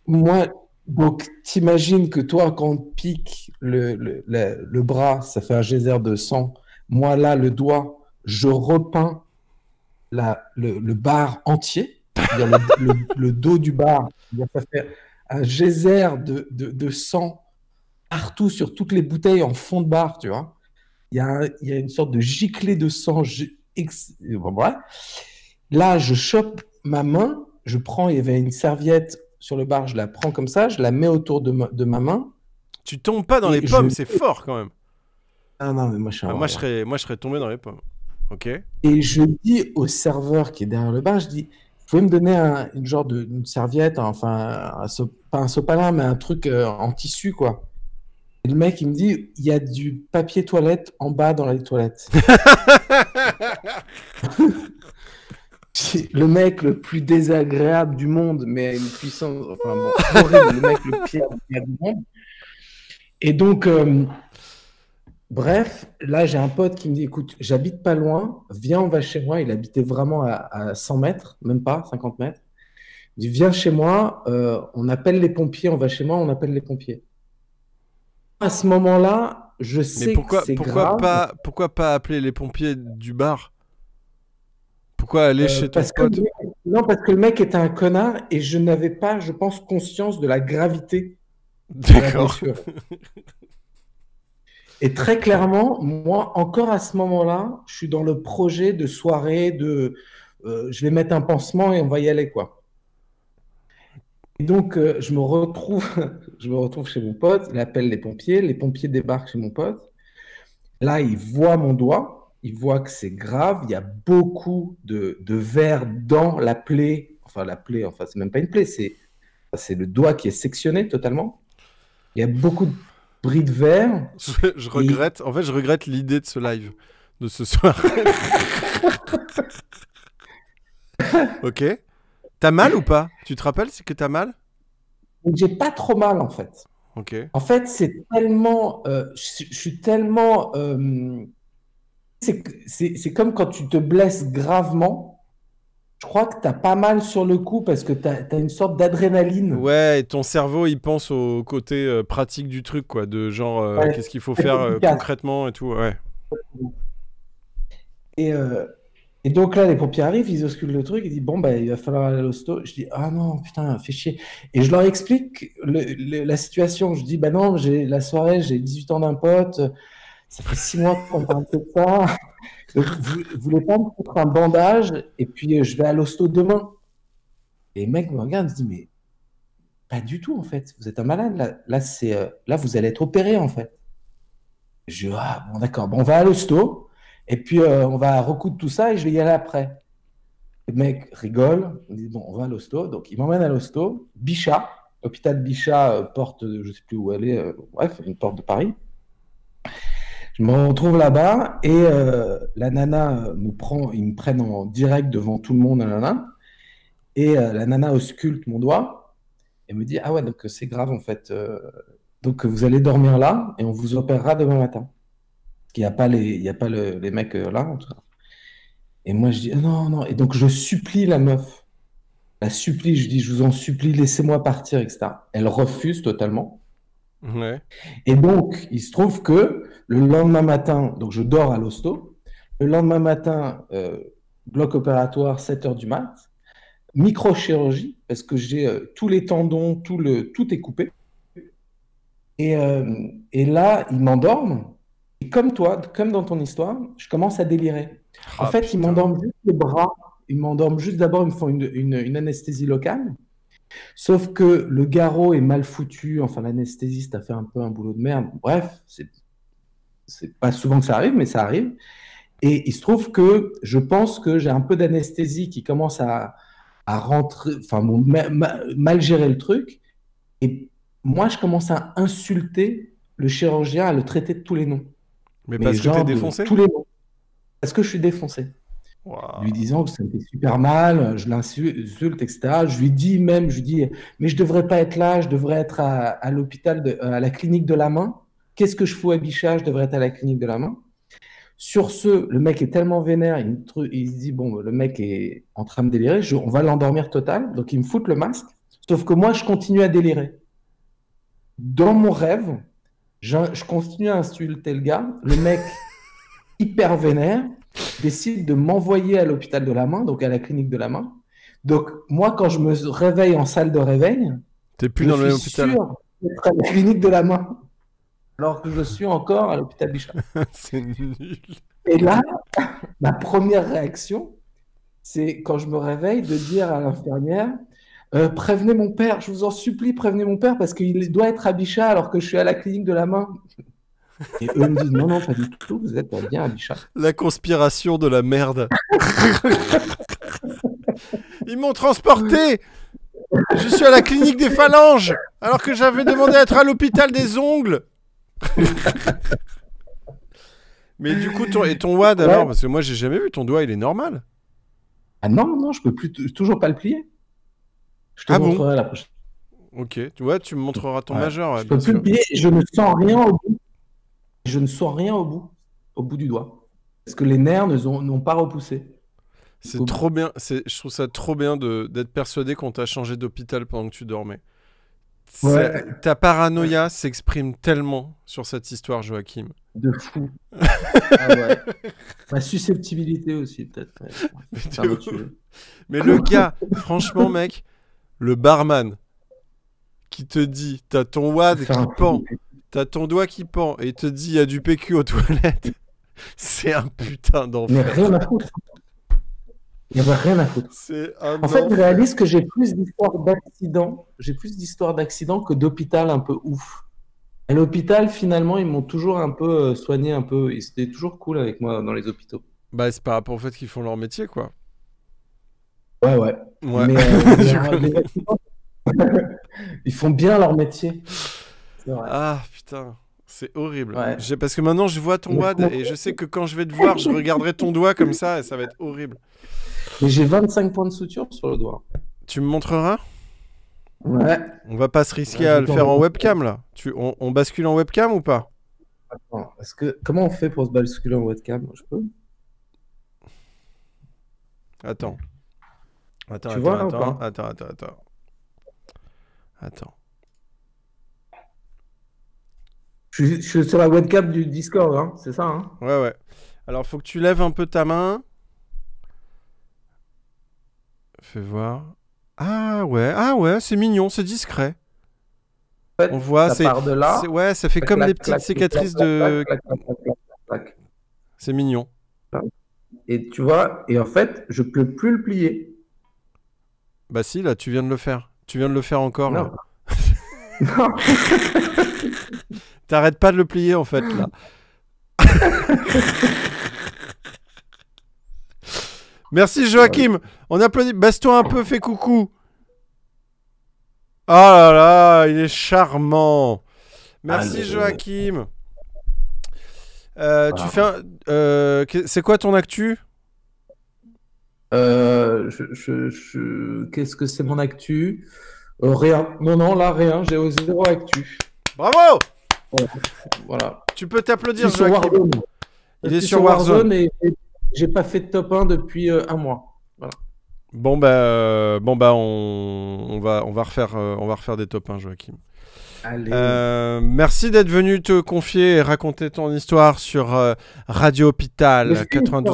Moi, donc, t'imagines que toi, quand on te pique le bras, ça fait un geyser de sang. Moi, là, le doigt, je repeins le bar entier, c'est-à-dire le dos du bar. C'est-à-dire ça fait un geyser de sang partout sur toutes les bouteilles en fond de bar, tu vois. Il y a une sorte de giclée de sang. Bon, voilà. Là, je chope ma main, je prends, il y avait une serviette sur le bar, je la prends comme ça, je la mets autour de ma main Tu tombes pas dans les et pommes, c'est fort quand même. Ah non, mais moi je suis un Ah, warrior. moi, je serais tombé dans les pommes. Ok. Et je dis au serveur qui est derrière le bar, je dis, vous pouvez me donner une genre une serviette, hein, enfin, pas un sopalin, mais un truc en tissu, quoi. Et le mec, il me dit, il y a du papier toilette en bas dans les toilettes. Le mec le plus désagréable du monde, mais à une puissance, enfin bon, horrible, le mec le pire du monde. Et donc, bref, là, j'ai un pote qui me dit, écoute, j'habite pas loin, viens, on va chez moi. Il habitait vraiment à 100 mètres, même pas, 50 mètres. Il dit, viens chez moi, on appelle les pompiers, on va chez moi, on appelle les pompiers. À ce moment-là, je Mais sais que c'est grave, pourquoi pas appeler les pompiers du bar? Pourquoi aller chez ton parce que, pote? non, parce que le mec était un connard et je n'avais pas, je pense, conscience de la gravité de la D'accord. blessure. Et très clairement, moi, encore à ce moment-là, je suis dans le projet de soirée je vais mettre un pansement et on va y aller, quoi. Et donc, je me retrouve chez mon pote, il appelle les pompiers débarquent chez mon pote. Là, il voit mon doigt, il voit que c'est grave, il y a beaucoup de verre dans la plaie, enfin, c'est même pas une plaie, c'est le doigt qui est sectionné totalement. Il y a beaucoup de bris de verre. Je Et regrette. En fait, je regrette l'idée de ce live de ce soir. Ok. T'as mal ou pas? Tu te rappelles c'est que t'as mal? donc, j'ai pas trop mal, en fait. Ok. En fait, c'est tellement, je suis tellement, c'est comme quand tu te blesses gravement. Je crois que t'as pas mal sur le coup parce que t'as une sorte d'adrénaline. Ouais, et ton cerveau, il pense au côté pratique du truc, quoi. De genre, Ouais, qu'est-ce qu'il faut c'est faire efficace. concrètement et tout. Ouais. Et, euh, et donc là, les pompiers arrivent, ils auscultent le truc, ils disent, bon, bah, il va falloir aller à l'hosto. Je dis, ah non, putain, fais chier. Et je leur explique la situation. Je dis, bah non, j'ai la soirée, j'ai 18 ans d'un pote, ça fait 6 mois qu'on parle de ça. Donc, vous voulez pas me foutre un bandage et puis je vais à l'hosto demain. Et le mec me regarde, il se dit, mais pas du tout, en fait. Vous êtes un malade, là. Là, vous allez être opéré, en fait. Je dis, ah, bon, d'accord. Bon, on va à l'hosto et puis on va recoudre tout ça et je vais y aller après. Le mec rigole, il dit, bon, on va à l'hosto. Donc, il m'emmène à l'hosto. Bichat, hôpital Bichat, porte, je sais plus où elle est, bref, une porte de Paris. Je me retrouve là-bas et la nana ils me prennent en direct devant tout le monde, nanana, et la nana ausculte mon doigt et me dit, ah ouais, donc c'est grave en fait. Donc vous allez dormir là et on vous opérera demain matin. Il n'y a pas les mecs là, en tout cas. Et moi, je dis, non, non. Et donc, je supplie la meuf. La supplie, je dis, je vous en supplie, laissez-moi partir, etc. Elle refuse totalement. Ouais. Et donc, il se trouve que le lendemain matin, donc je dors à l'hosto. Le lendemain matin, bloc opératoire, 7 heures du mat. Microchirurgie, parce que j'ai tous les tendons, tout est coupé. Et là, ils m'endorment. Et comme toi, comme dans ton histoire, je commence à délirer. En fait, ils putain. m'endorment juste les bras. Ils m'endorment juste d'abord, ils me font une anesthésie locale. Sauf que le garrot est mal foutu. Enfin, l'anesthésiste a fait un peu un boulot de merde. Bref, c'est pas souvent que ça arrive, mais ça arrive. Et il se trouve que je pense que j'ai un peu d'anesthésie qui commence à rentrer, enfin, mal gérer le truc. Et moi, je commence à insulter le chirurgien, à le traiter de tous les noms. Mais parce que t'es genre de défoncé? tous les noms. Parce que je suis défoncé. Waouh. Lui disant que ça me fait super mal, je l'insulte, etc. Je lui dis, mais je devrais pas être là, je devrais être à l'hôpital, à la clinique de la main. Qu'est-ce que je fous à Bichat? Je devrais être à la clinique de la main. Sur ce, le mec est tellement vénère, il se dit, bon, le mec est en train de délirer, on va l'endormir total. Donc il me fout le masque. Sauf que moi, je continue à délirer. Dans mon rêve, je continue à insulter le gars. Le mec, hyper vénère, décide de m'envoyer à l'hôpital de la main, donc à la clinique de la main. Donc, moi, quand je me réveille en salle de réveil, T'es plus je dans le même suis hôpital. sûr d'être à la clinique de la main, alors que je suis encore à l'hôpital Bichat. C'est nul. Et là, ma première réaction, c'est quand je me réveille de dire à l'infirmière, prévenez mon père, je vous en supplie, prévenez mon père parce qu'il doit être à Bichat alors que je suis à la clinique de la main. Et eux me disent, non, non, pas du tout, vous êtes bien à Bichat. La conspiration de la merde. Ils m'ont transporté. Je suis à la clinique des phalanges, alors que j'avais demandé à être à l'hôpital des ongles. Mais du coup, ton WAD Ouais. alors, parce que moi j'ai jamais vu ton doigt, il est normal. Ah non, non, je peux toujours pas le plier. Je te Ah bon? montrerai la prochaine. Ok, ouais, tu me montreras ton Ouais. majeur, ouais, Je peux bien plus le sûr. plier et je ne sens rien au bout. Je ne sens rien au bout du doigt. Parce que les nerfs n'ont pas repoussé. C'est trop bien, je trouve ça trop bien d'être persuadé qu'on t'a changé d'hôpital pendant que tu dormais. Ouais. Ta paranoïa s'exprime tellement sur cette histoire, Joachim. De fou. Ah ouais. Ma susceptibilité aussi, peut-être. Ouais. C'est un autre sujet. Mais le gars, franchement, mec, le barman qui te dit, t'as ton WAD qui pend, t'as ton doigt qui pend, et il te dit, il y a du PQ aux toilettes. C'est un putain Mais d'enfer. rien à foutre. Il n'y avait rien à foutre. C'est un En fait, je enfer. réalise que j'ai plus d'histoires d'accidents. J'ai plus d'histoires d'accidents que d'hôpital un peu ouf. À l'hôpital, finalement, ils m'ont toujours un peu soigné, un peu. Ils étaient toujours cool avec moi dans les hôpitaux. Bah, c'est par rapport au fait qu'ils font leur métier, quoi. Ouais, ouais. Ouais. Mais les accidents, ils font bien leur métier. C'est vrai. Ah, putain. C'est horrible. Ouais. Parce que maintenant, je vois ton Mais WAD et je sais que quand je vais te voir, je regarderai ton doigt comme ça et ça va être horrible. Mais j'ai 25 points de suture sur le doigt. Tu me montreras? Ouais. On va pas se risquer Ouais, à je le t'en faire en remets. webcam, là. On bascule en webcam ou pas? Attends, comment on fait pour se basculer en webcam? Je peux? Attends. Tu vois là ou pas? Attends. Je suis sur la webcam du Discord, hein, c'est ça, hein? Ouais. Alors, faut que tu lèves un peu ta main. Fais voir. Ah ouais, c'est mignon, c'est discret. En fait, On voit, ça part de là. ouais, ça fait Clac, comme clac, des petites clac, cicatrices clac, de... clac, clac, clac, clac, clac, clac. C'est mignon. Et tu vois, et en fait, je peux plus le plier. Bah si, là, tu viens de le faire. Tu viens de le faire encore, là. Non. Non. T'arrêtes pas de le plier, en fait, là. Merci, Joachim. On applaudit. Baisse-toi un peu, fais coucou. Oh là là, il est charmant. Merci, Allez. Joachim. Voilà. Tu fais c'est quoi ton actu? Qu'est-ce que c'est mon actu? Rien. Non, là, rien. J'ai zéro actu. Bravo! Voilà. Tu peux Je t'applaudir, suis sur Joachim. Warzone. Il Je est suis sur Warzone. et j'ai pas fait de top 1 depuis un mois. Voilà. Bon on va refaire des top 1, Joachim. Allez. Merci d'être venu te confier et raconter ton histoire sur Radio Mais Hôpital fais une soirée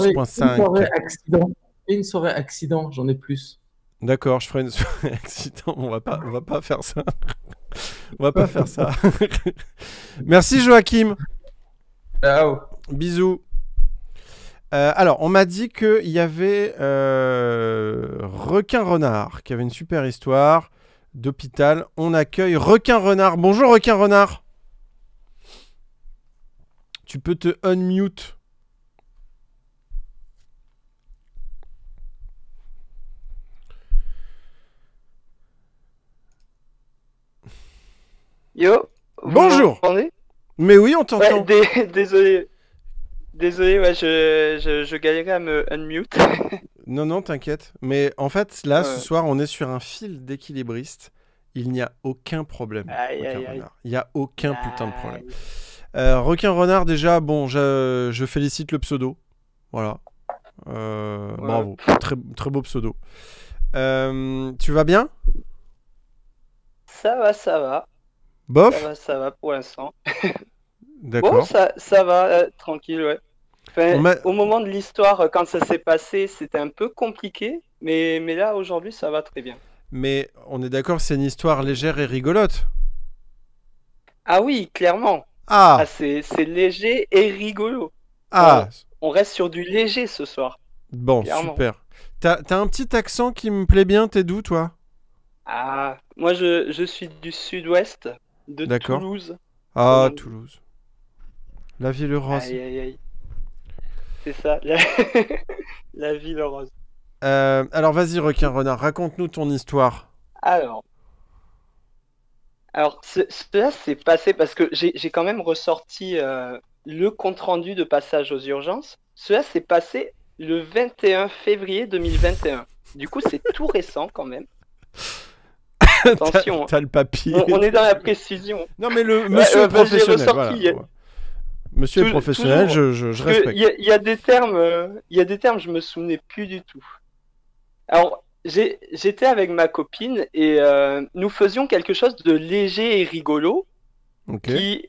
92.5. accident. Fais une soirée accident, j'en ai plus. D'accord, je ferai une soirée accident. On va pas faire ça. On va pas faire ça. Merci Joachim. Ciao. Bisous. Alors, on m'a dit qu'il y avait Requin Renard qui avait une super histoire d'hôpital. On accueille Requin Renard. Bonjour Requin Renard. Tu peux te unmute. Yo, vous Bonjour. m'entendez? Mais oui, on Ouais, t'entend. désolé. Désolé, ouais, je galérais à me unmute. Non, t'inquiète. Mais en fait, là, ce Ouais. soir, on est sur un fil d'équilibriste. Il n'y a aucun problème. Aïe, Requin aïe, aïe. Renard. Il n'y a aucun putain de problème. Aïe. Requin Renard, déjà, bon, je félicite le pseudo. Voilà. Bravo. Très, très beau pseudo. Tu vas bien? Ça va, ça va. Bof? Ça va pour l'instant. Bon, D'accord. ça va, tranquille, ouais. Enfin, On m'a- au moment de l'histoire, quand ça s'est passé, c'était un peu compliqué, mais là, aujourd'hui, ça va très bien. Mais on est d'accord, c'est une histoire légère et rigolote. Ah oui, clairement. Ah, Ah, c'est léger et rigolo. ah, On reste sur du léger ce soir. bon, clairement. super. T'as un petit accent qui me plaît bien, t'es d'où, toi? Ah, moi, je suis du sud-ouest de D'accord. Toulouse. Ah, Mmh. Toulouse. La ville rose. Aïe, aïe, aïe. C'est ça, la ville rose. Alors, vas-y, Requin Renard, raconte-nous ton histoire. Alors, cela s'est passé parce que j'ai quand même ressorti le compte-rendu de passage aux urgences. Cela s'est passé le 21 février 2021. Du coup, c'est tout récent quand même. Attention, T'as le papier. on est dans la précision. Non, mais le monsieur est bah, j'ai professionnel. ressorti, Voilà. Monsieur est professionnel, toujours. je Parce que respecte. il y a des termes, je me souvenais plus du tout. Alors, j'étais avec ma copine et nous faisions quelque chose de léger et rigolo Ok, qui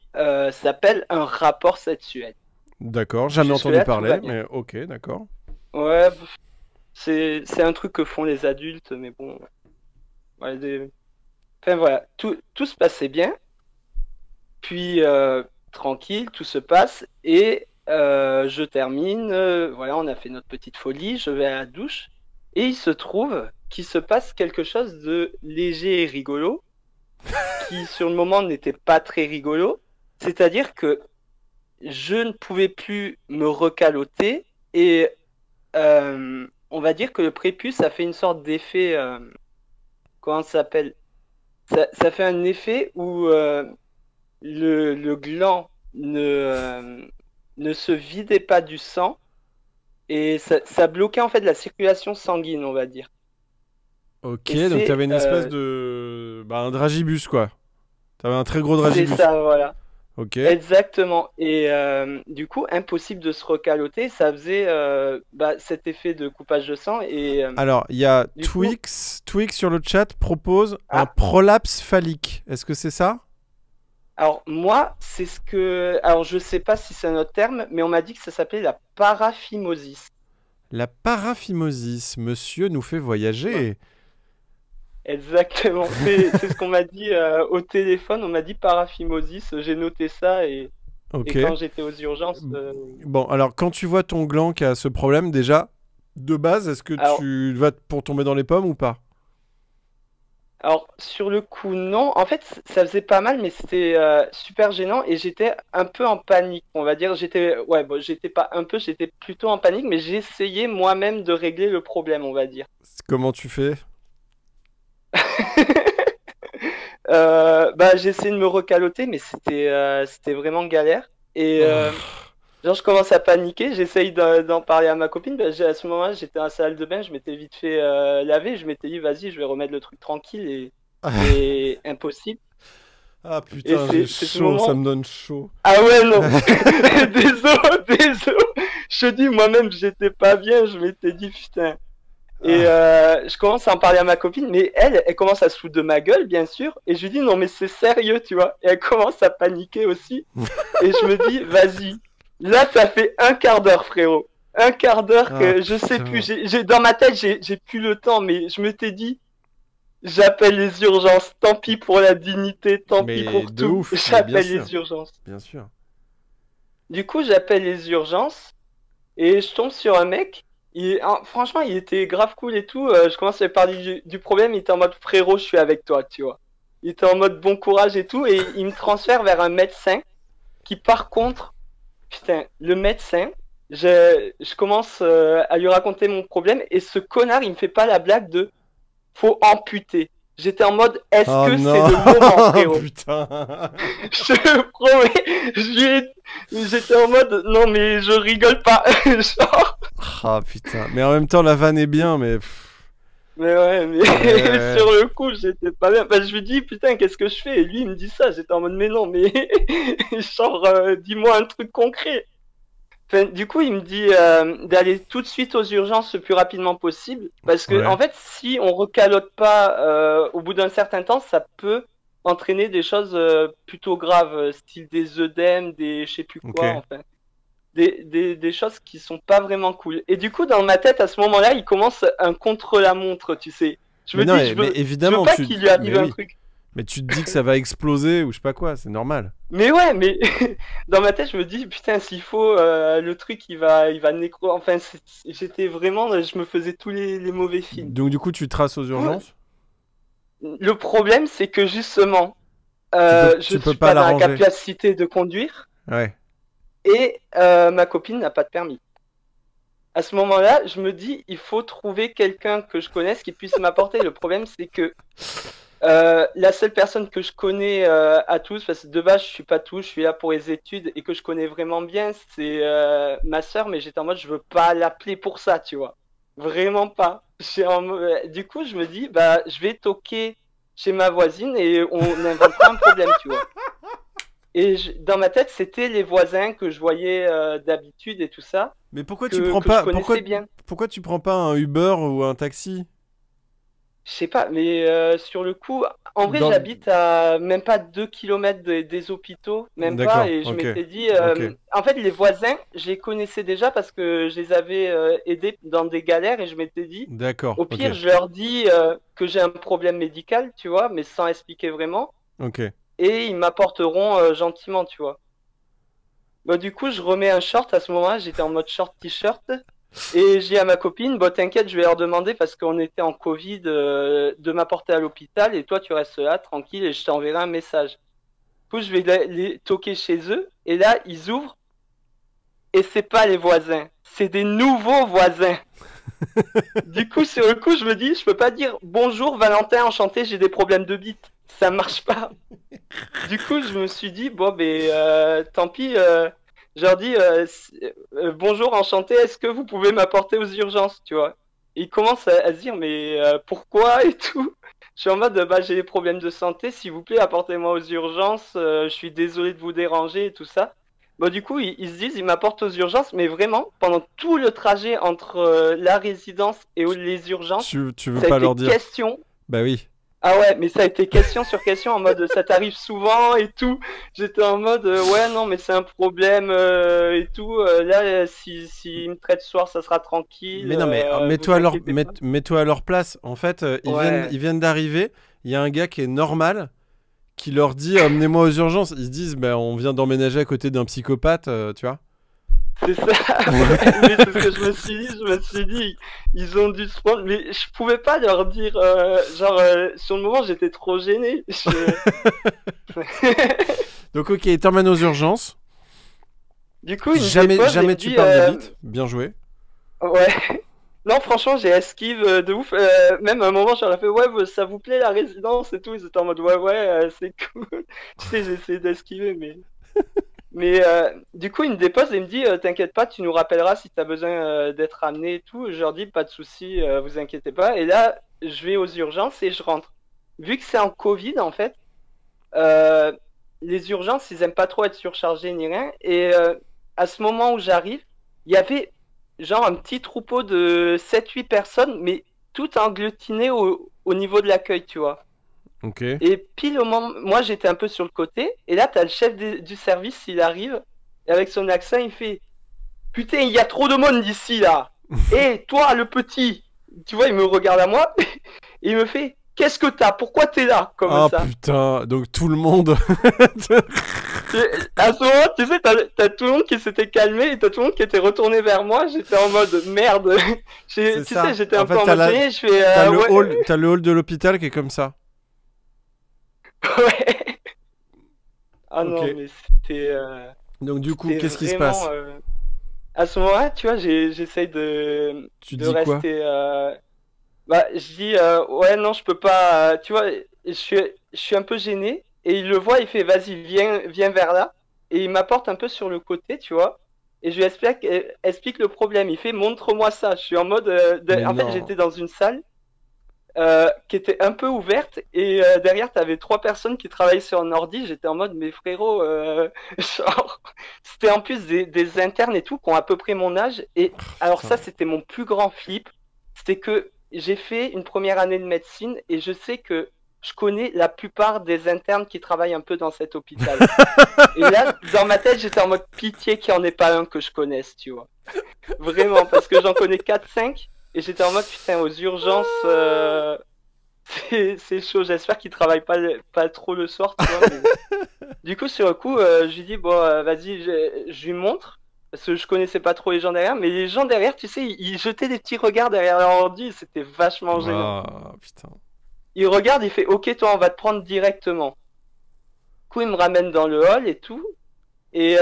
s'appelle un rapport sexuel. d'accord. Jamais entendu Jusque-là, tout va parler, bien. mais ok, d'accord. Ouais, c'est un truc que font les adultes, mais bon. Ouais, enfin voilà, tout se passait bien. Puis tranquille, tout se passe et je termine. Voilà, on a fait notre petite folie. Je vais à la douche et il se trouve qu'il se passe quelque chose de léger et rigolo, qui sur le moment n'était pas très rigolo. C'est-à-dire que je ne pouvais plus me recaloter et on va dire que le prépuce a fait une sorte d'effet. Comment ça s'appelle? Ça fait un effet où le gland ne se vidait pas du sang et ça bloquait en fait la circulation sanguine, on va dire. Ok, Et donc c'est, t'avais une espèce de... Bah, un dragibus, quoi. T'avais un très gros C'est dragibus. ça, voilà. Ok. Exactement. Et du coup, impossible de se recaloter. Ça faisait cet effet de coupage de sang. Et Alors, il y a du coup- Twix sur le chat propose un Ah. prolapse phallique. Est-ce que c'est ça? alors moi, c'est ce que... Alors je sais pas si c'est un autre terme, mais on m'a dit que ça s'appelait la paraphimosis. La paraphimosis, monsieur nous fait voyager. Exactement. C'est ce qu'on m'a dit au téléphone. On m'a dit paraphimosis. J'ai noté ça et Ok. quand j'étais aux urgences... Bon, alors quand tu vois ton gland qui a ce problème, déjà, de base, est-ce que Alors- tu vas pour tomber dans les pommes ou pas? Alors, sur le coup, non. En fait, ça faisait pas mal, mais c'était super gênant et j'étais un peu en panique. On va dire, j'étais pas un peu, j'étais plutôt en panique, mais j'essayais moi-même de régler le problème, on va dire. Comment tu fais? J'essayais de me recaloter, mais c'était vraiment galère. Et Oh. genre, je commence à paniquer, j'essaye d'en parler à ma copine. À ce moment-là, j'étais en salle de bain, je m'étais vite fait laver. Je m'étais dit, vas-y, je vais remettre le truc tranquille et impossible. Ah putain, Et j'ai c'est ce chaud, moment. ça me donne chaud. Ah ouais, non. Désolé. Je te dis, moi-même, j'étais pas bien. Je m'étais dit, putain. Et je commence à en parler à ma copine, mais elle commence à se foutre de ma gueule, bien sûr. Et je lui dis, non, mais c'est sérieux, tu vois. Et elle commence à paniquer aussi. Et je me dis, vas-y. Là, ça fait un quart d'heure, frérot. Un quart d'heure Ah, que je sais putain. plus. Dans ma tête, j'ai plus le temps, mais je m'étais dit, j'appelle les urgences. Tant pis pour la dignité, tant Mais pis pour de tout. ouf, mais bien J'appelle sûr. les urgences. Bien sûr. Du coup, j'appelle les urgences et je tombe sur un mec. Franchement, il était grave cool et tout. Je commence à lui parler du problème. Il était en mode frérot, je suis avec toi, tu vois. Il était en mode bon courage et tout. Et il me transfère vers un médecin qui, par contre, putain, le médecin, je commence à lui raconter mon problème. Et ce connard, il me fait pas la blague de faut amputer. J'étais en mode est-ce Oh que c'est non, le moment, frérot? putain. Je te promets, j'étais en mode non mais je rigole pas. Genre, Ah putain. Mais en même temps, la vanne est bien, mais. mais ouais, mais Ouais. sur le coup, j'étais pas bien. Bah, je lui dis putain, qu'est-ce que je fais? Et lui, il me dit ça. J'étais en mode mais non, mais genre, dis-moi un truc concret. Enfin, du coup, il me dit d'aller tout de suite aux urgences le plus rapidement possible. Parce que, Ouais. en fait, si on recalote pas au bout d'un certain temps, ça peut entraîner des choses plutôt graves, style des œdèmes, des je sais plus quoi, Ok. enfin. Des choses qui sont pas vraiment cool. Et du coup, dans ma tête, à ce moment-là, il commence un contre-la-montre, tu sais. Je Mais me non, dis, mais je veux évidemment, pas qu'il lui arrive mais un oui. truc. Mais tu te dis que ça va exploser ou je sais pas quoi, c'est normal. Mais ouais, mais dans ma tête, je me dis, putain, s'il faut, le truc, il va nécro. Enfin, j'étais vraiment, je me faisais tous les mauvais films. Donc du coup, tu traces aux urgences? Le problème, c'est que justement, je tu peux suis pas pas dans la l'arranger. capacité de conduire Ouais. et ma copine n'a pas de permis. À ce moment-là, je me dis, il faut trouver quelqu'un que je connaisse qui puisse m'apporter. Le problème, c'est que la seule personne que je connais à Toulouse, parce que de base je suis pas Toulouse, je suis là pour les études et que je connais vraiment bien, c'est ma sœur, mais j'étais en mode je veux pas l'appeler pour ça, tu vois. Vraiment pas. Du coup, je me dis bah je vais toquer chez ma voisine et on inventera un problème, tu vois. Et dans ma tête, c'était les voisins que je voyais d'habitude et tout ça, Mais pourquoi que, tu prends que je pas connaissais bien. pourquoi tu prends pas un Uber ou un taxi? Je sais pas, mais sur le coup, en vrai, Dans... j'habite à même pas 2 km des hôpitaux, même pas, D'accord, et je ok. m'étais dit, Ok. en fait, les voisins, je les connaissais déjà parce que je les avais aidés dans des galères, et je m'étais dit, D'accord, au ok. pire, je leur dis que j'ai un problème médical, tu vois, mais sans expliquer vraiment, Ok. et ils m'apporteront gentiment, tu vois. Bah, du coup, je remets un short à ce moment-là, j'étais en mode short t-shirt. Et j'ai dit à ma copine, bon t'inquiète, je vais leur demander parce qu'on était en Covid de m'apporter à l'hôpital et toi tu restes là tranquille et je t'enverrai un message. Du coup je vais les toquer chez eux et là ils ouvrent et c'est pas les voisins, c'est des nouveaux voisins. Du coup sur le coup je me dis, je peux pas dire bonjour Valentin, enchanté, j'ai des problèmes de bite, ça marche pas. Du coup je me suis dit bon ben tant pis. Je leur dis bonjour, enchanté, est-ce que vous pouvez m'apporter aux urgences, tu vois? Et ils commencent à se dire mais pourquoi et tout. Je suis en mode bah j'ai des problèmes de santé, s'il vous plaît, apportez-moi aux urgences, je suis désolé de vous déranger et tout ça. Bon du coup ils se disent ils m'apportent aux urgences, mais vraiment pendant tout le trajet entre la résidence et les urgences, Tu veux ça a pas été leur dire? question. Bah oui. Ah ouais, mais ça a été question sur question en mode ça t'arrive souvent et tout. J'étais en mode ouais non mais c'est un problème et tout. Là si me traitent ce soir ça sera tranquille. Mais non, mais Vous inquiétez pas. mets-toi à leur place. En fait, Ouais. ils viennent d'arriver. Il y a un gars qui est normal qui leur dit amenez-moi aux urgences. Ils se disent bah, on vient d'emménager à côté d'un psychopathe, tu vois. C'est ça. Ouais, mais c'est ce que je me suis dit. Je me suis dit ils ont dû se prendre. Mais je pouvais pas leur dire genre sur le moment j'étais trop gêné. Donc ok, ils t'emmènent aux urgences. Du coup il me Jamais, dépose et jamais me tu dit, parles de bite. Bien joué. ouais. Non, franchement, j'ai esquive de ouf. Même à un moment, j'aurais fait, ouais, ça vous plaît la résidence et tout. Ils étaient en mode, ouais, ouais, c'est cool. Tu sais, j'ai essayé d'esquiver, mais. Mais du coup, il me dépose et il me dit, t'inquiète pas, tu nous rappelleras si t'as besoin d'être amené et tout. Je leur dis, pas de souci, vous inquiétez pas. Et là, je vais aux urgences et je rentre. Vu que c'est en Covid, en fait, les urgences, ils aiment pas trop être surchargés ni rien. Et à ce moment où j'arrive, il y avait genre un petit troupeau de 7-8 personnes, mais tout engloutiné au niveau de l'accueil, tu vois. Ok. Et pile au moment, moi j'étais un peu sur le côté, et là t'as le chef du service, il arrive, et avec son accent, il fait putain, il y a trop de monde ici là. Et toi, le petit, tu vois, il me regarde à moi, et il me fait qu'est-ce que t'as? Pourquoi t'es là? Comme Ah ça. putain, donc tout le monde. À ce moment, tu sais, t'as tout le monde qui s'était calmé, et t'as tout le monde qui était retourné vers moi. J'étais en mode merde. C'est Tu ça. sais, j'étais En un fait, peu en t'as mode la- gêné, je fais T'as le ouais, hall, t'as le hall de l'hôpital qui est comme ça. ouais. Ah Ok. non, mais Donc du coup, c'était qu'est-ce qui se vraiment, passe? à ce moment-là, tu vois, j'essaye Tu de dis quoi? rester. Bah, je dis, ouais, non, je peux pas. Tu vois, je suis un peu gêné. Et il le voit, il fait, vas-y, viens vers là. Et il m'apporte un peu sur le côté, tu vois. Et je lui explique le problème. Il fait, montre-moi ça. Je suis en mode. Mais En fait, non. j'étais dans une salle qui était un peu ouverte. Et derrière, tu avais 3 personnes qui travaillaient sur un ordi. J'étais en mode, mais frérot, genre. C'était en plus des internes et tout qui ont à peu près mon âge. Et alors, Putain. ça, c'était mon plus grand flip. C'était que j'ai fait une première année de médecine et je sais que je connais la plupart des internes qui travaillent un peu dans cet hôpital. Et là, dans ma tête, j'étais en mode pitié qu'il n'y en ait pas un que je connaisse, tu vois. Vraiment, parce que j'en connais 4-5 et j'étais en mode putain, aux urgences, c'est chaud. J'espère qu'ils travaillent pas trop le soir, tu vois. Du coup, sur le coup, je lui dis, bon, vas-y, je lui montre. Parce que je connaissais pas trop les gens derrière, mais les gens derrière, tu sais, ils jetaient des petits regards derrière leur ordi, c'était vachement gênant. Ah putain. Il regarde, il fait, ok, toi, on va te prendre directement. Du coup, il me ramène dans le hall et tout, et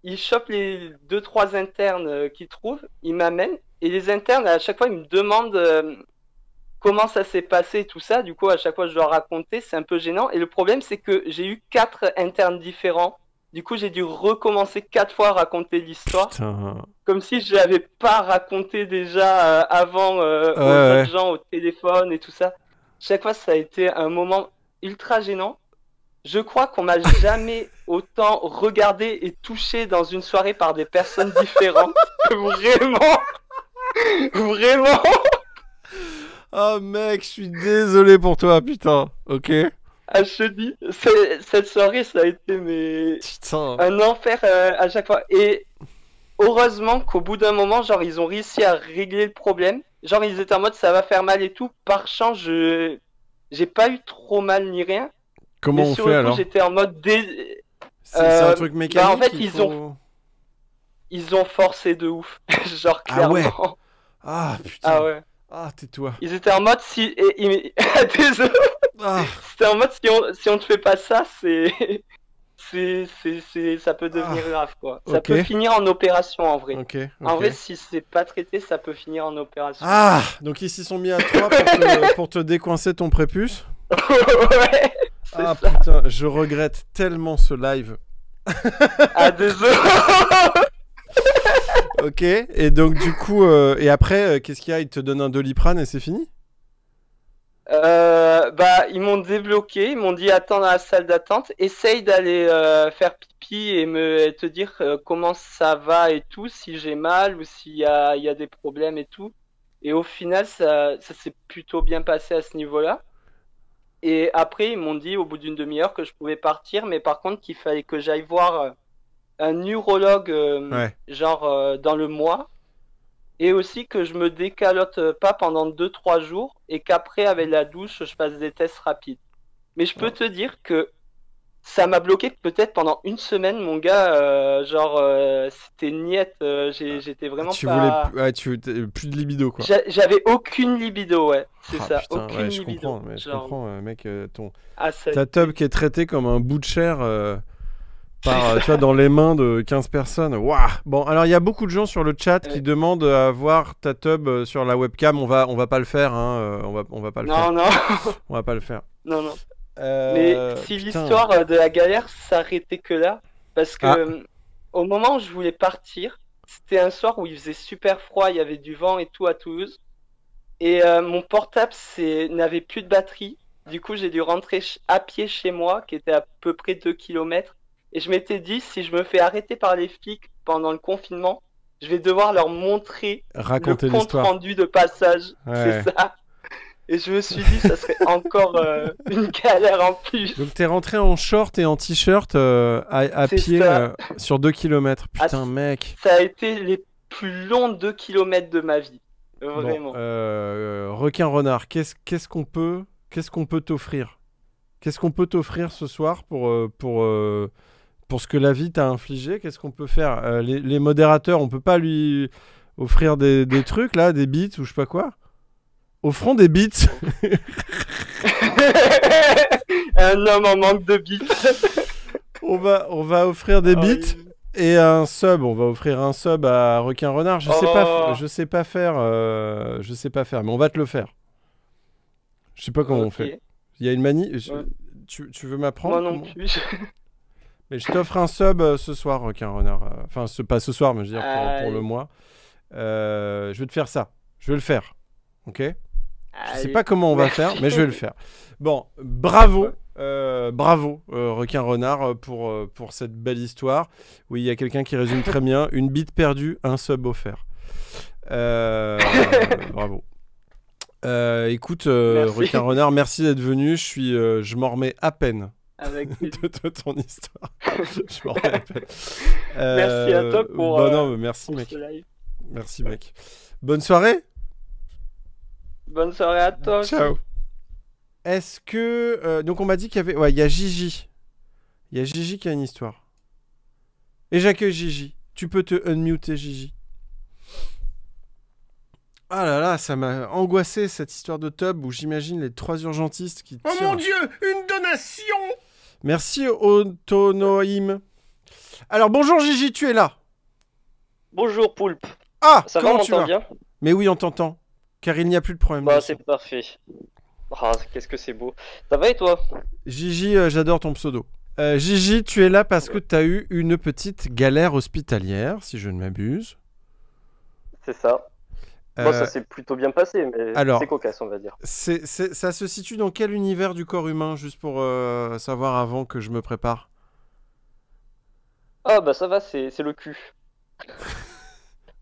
il chope les 2-3 internes qu'il trouve, il m'amène, et les internes, à chaque fois, ils me demandent comment ça s'est passé, tout ça. Du coup, à chaque fois, je dois raconter, c'est un peu gênant. Et le problème, c'est que j'ai eu 4 internes différents. Du coup, j'ai dû recommencer 4 fois à raconter l'histoire, Putain. comme si je l'avais pas raconté déjà avant Ouais, aux ouais. autres gens au téléphone et tout ça. Chaque fois, ça a été un moment ultra gênant. Je crois qu'on m'a jamais autant regardé et touché dans une soirée par des personnes différentes. Vraiment, vraiment. Ah mec, je suis désolé pour toi, putain. Ok. Ah, je te dis, cette soirée, ça a été Putain. un enfer à chaque fois. Et heureusement qu'au bout d'un moment, genre, ils ont réussi à régler le problème. Genre, ils étaient en mode ça va faire mal et tout. Par chance, j'ai pas eu trop mal ni rien. Comment Mais on sur fait le coup, alors? j'étais en mode C'est un euh, truc bah, en mécanique, fait, il ils faut... ont forcé de ouf. Genre, Ah ouais. clairement. Ah putain. Ah ouais. Ah, tais-toi. Ils étaient en mode si. Désolé. Ah. C'était en mode si on te fait pas ça, ça peut devenir Ah. grave, quoi. Ça Ok. peut finir en opération, en vrai. Ok, En ok. vrai, si c'est pas traité, ça peut finir en opération. Ah, donc ils s'y sont mis à trois pour te décoincer ton prépuce. Ouais, c'est Ah ça. putain, je regrette tellement ce live. Ah, désolé. Ok, et donc du coup, et après, qu'est-ce qu'il y a? Ils te donnent un Doliprane et c'est fini? Bah, ils m'ont débloqué, ils m'ont dit attends dans la salle d'attente, essaye d'aller faire pipi et te dire comment ça va et tout, si j'ai mal ou il y a des problèmes et tout. Et au final, ça s'est plutôt bien passé à ce niveau-là. Et après, ils m'ont dit au bout d'une demi-heure que je pouvais partir, mais par contre qu'il fallait que j'aille voir un urologue Ouais. genre dans le mois. Et aussi que je me décalote pas pendant 2-3 jours et qu'après, avec la douche, je fasse des tests rapides. Mais je peux Oh. te dire que ça m'a bloqué peut-être pendant une semaine, mon gars. Genre, c'était niette. J'étais vraiment Tu voulais pas. ouais, plus de libido quoi. J'avais aucune libido, ouais. C'est Ah ça, putain, aucune ouais, je libido. comprends, mais je Genre, comprends, mec, ah, ça a ta été- tub qui est traitée comme un bout de chair tu vois, dans les mains de 15 personnes. Waouh. Bon, alors il y a beaucoup de gens sur le chat qui Ouais. demandent à voir ta tub sur la webcam. On va pas le faire, hein. On va pas le faire. Non, non, On va pas le faire. non, non. Mais si Putain. l'histoire de la galère s'arrêtait que là, parce que Ah. au moment où je voulais partir, c'était un soir où il faisait super froid, il y avait du vent et tout à Toulouse, et mon portable n'avait plus de batterie, Du coup, j'ai dû rentrer à pied chez moi, qui était à peu près 2 kilomètres. Et je m'étais dit, si je me fais arrêter par les flics pendant le confinement, je vais devoir leur montrer Raconter le compte l'histoire. rendu de passage. Ouais. C'est ça. Et je me suis dit, ça serait encore une galère en plus. Donc t'es rentré en short et en t-shirt à C'est pied ça. sur 2 kilomètres. Putain, Ah, mec. Ça a été les plus longs 2 kilomètres de ma vie. Vraiment. Bon, requin renard, qu'est-ce qu'on peut t'offrir? Qu'est-ce qu'on peut t'offrir ce soir pour ce que la vie t'a infligé? Qu'est-ce qu'on peut faire? Les modérateurs, on peut pas lui offrir des trucs là, des beats ou je sais pas quoi? Offrons des beats. Un homme en manque de bits. on va offrir des beats. Et un sub, on va offrir un sub à Requin Renard. Je sais pas faire, mais on va te le faire. Je sais pas comment on fait. Il y a une manie. Ouais. Tu veux m'apprendre? Moi non plus. Mais je t'offre un sub ce soir, Requin Renard. Enfin, pas ce soir, mais je veux dire pour le mois. Je vais te faire ça. Je vais le faire. Ok? Je sais pas comment on va faire, mais je vais le faire. Bon, bravo. Bravo, Requin Renard, pour cette belle histoire. Oui, il y a quelqu'un qui résume très bien. Une bite perdue, un sub offert. Bravo. Écoute, Requin Renard, merci d'être venu. Je m'en remets à peine de ton histoire. Je m'en remets à peine. Merci à toi pour, non, merci, pour mec. ce live. Merci, mec. Bonne soirée. Bonne soirée à toi. Ciao. Est-ce que... donc on m'a dit qu'il y avait... Ouais, il y a Gigi. Il y a Gigi qui a une histoire. Et j'accueille Gigi. Tu peux te unmuter, Gigi. Ah là là, ça m'a angoissé cette histoire de tub où j'imagine les 3 urgentistes qui tirent. Oh mon Dieu, une donation! Merci, Autonoïm. Alors bonjour Gigi, tu es là. Bonjour Poulpe. Ah, Ça va, on comment tu vas? m'entend bien? Mais oui, on t'entend. Car il n'y a plus de problème. Bah de c'est son. parfait. Ah, qu'est-ce que c'est beau. Ça va et toi? Gigi, j'adore ton pseudo. Gigi, tu es là parce que tu as eu une petite galère hospitalière, si je ne m'abuse. C'est ça. Bon, ça s'est plutôt bien passé, mais alors, c'est cocasse, on va dire. Ça se situe dans quel univers du corps humain, juste pour savoir avant que je me prépare? Ah bah ça va, c'est le cul.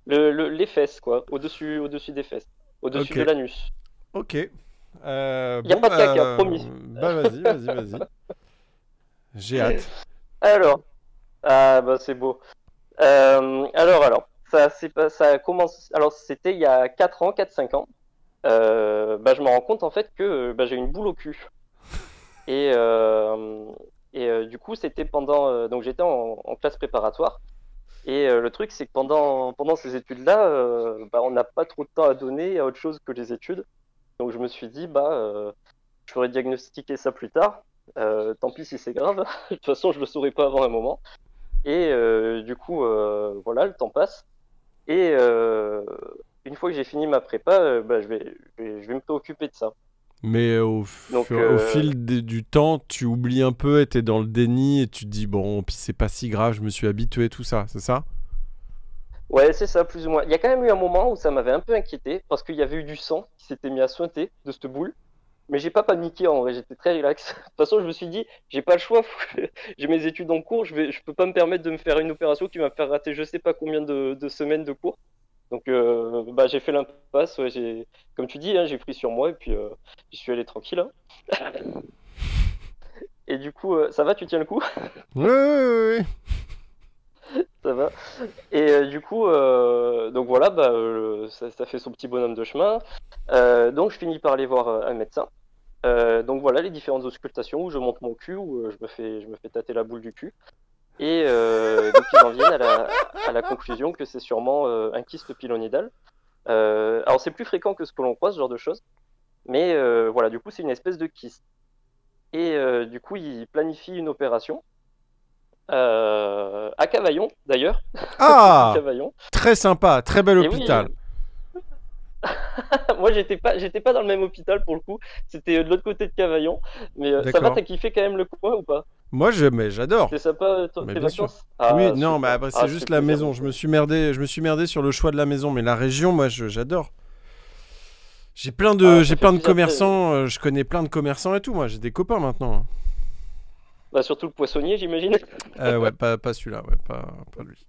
Les fesses, quoi. Au-dessus des fesses. Au-dessus de l'anus. Ok. Y a pas de caca, promis. Bah vas-y. J'ai hâte. Alors. Ah bah c'est beau. Alors. Ça a commencé. Alors c'était il y a 4-5 ans. Bah, je me rends compte en fait que bah, j'ai une boule au cul. Et du coup c'était pendant. Donc j'étais en classe préparatoire. Et le truc c'est que pendant ces études-là, bah, on n'a pas trop de temps à donner à autre chose que les études. Donc je me suis dit je ferai diagnostiquer ça plus tard. Tant pis si c'est grave. De toute façon je le saurai pas avant un moment. Et du coup voilà, le temps passe. Et une fois que j'ai fini ma prépa, bah, je vais me préoccuper de ça. Mais au fil du temps, tu oublies un peu et t'es dans le déni et tu te dis bon, puis c'est pas si grave, je me suis habitué, tout ça, c'est ça? Ouais, c'est ça, plus ou moins. Il y a quand même eu un moment où ça m'avait un peu inquiété parce qu'il y avait eu du sang qui s'était mis à suinter de cette boule. Mais j'ai pas paniqué en vrai, j'étais très relax. De toute façon, je me suis dit, j'ai pas le choix, j'ai mes études en cours, je peux pas me permettre de me faire une opération qui va me faire rater je sais pas combien de semaines de cours. Donc bah, j'ai fait l'impasse, ouais, comme tu dis, hein, j'ai pris sur moi et puis j'y suis allé tranquille. Hein. Et du coup, ça va, tu tiens le coup? Oui. Ça va. Et du coup, donc voilà, bah, ça fait son petit bonhomme de chemin. Donc je finis par aller voir un médecin. Donc voilà les différentes auscultations où je monte mon cul, où je me fais tâter la boule du cul. Et donc ils en viennent à la conclusion que c'est sûrement un kyste pilonidal. Alors c'est plus fréquent que ce que l'on croit, ce genre de choses. Mais voilà, du coup c'est une espèce de kyste. Et du coup ils planifient une opération. À Cavaillon d'ailleurs. Ah Cavaillon. Très sympa, très bel Et hôpital. Oui, moi j'étais pas dans le même hôpital pour le coup, c'était de l'autre côté de Cavaillon, mais ça va, t'as kiffé quand même le coin ou pas? Moi mais j'adore. C'est sympa tes vacances? Oui, non, mais après c'est juste la maison, je me suis merdé sur le choix de la maison, mais la région, moi j'adore. J'ai plein de, Ah, j'ai ça plein fait de plaisir. commerçants, je connais plein de commerçants et tout, moi, j'ai des copains maintenant. Bah, surtout le poissonnier, j'imagine. Ouais, pas celui-là, ouais, pas lui.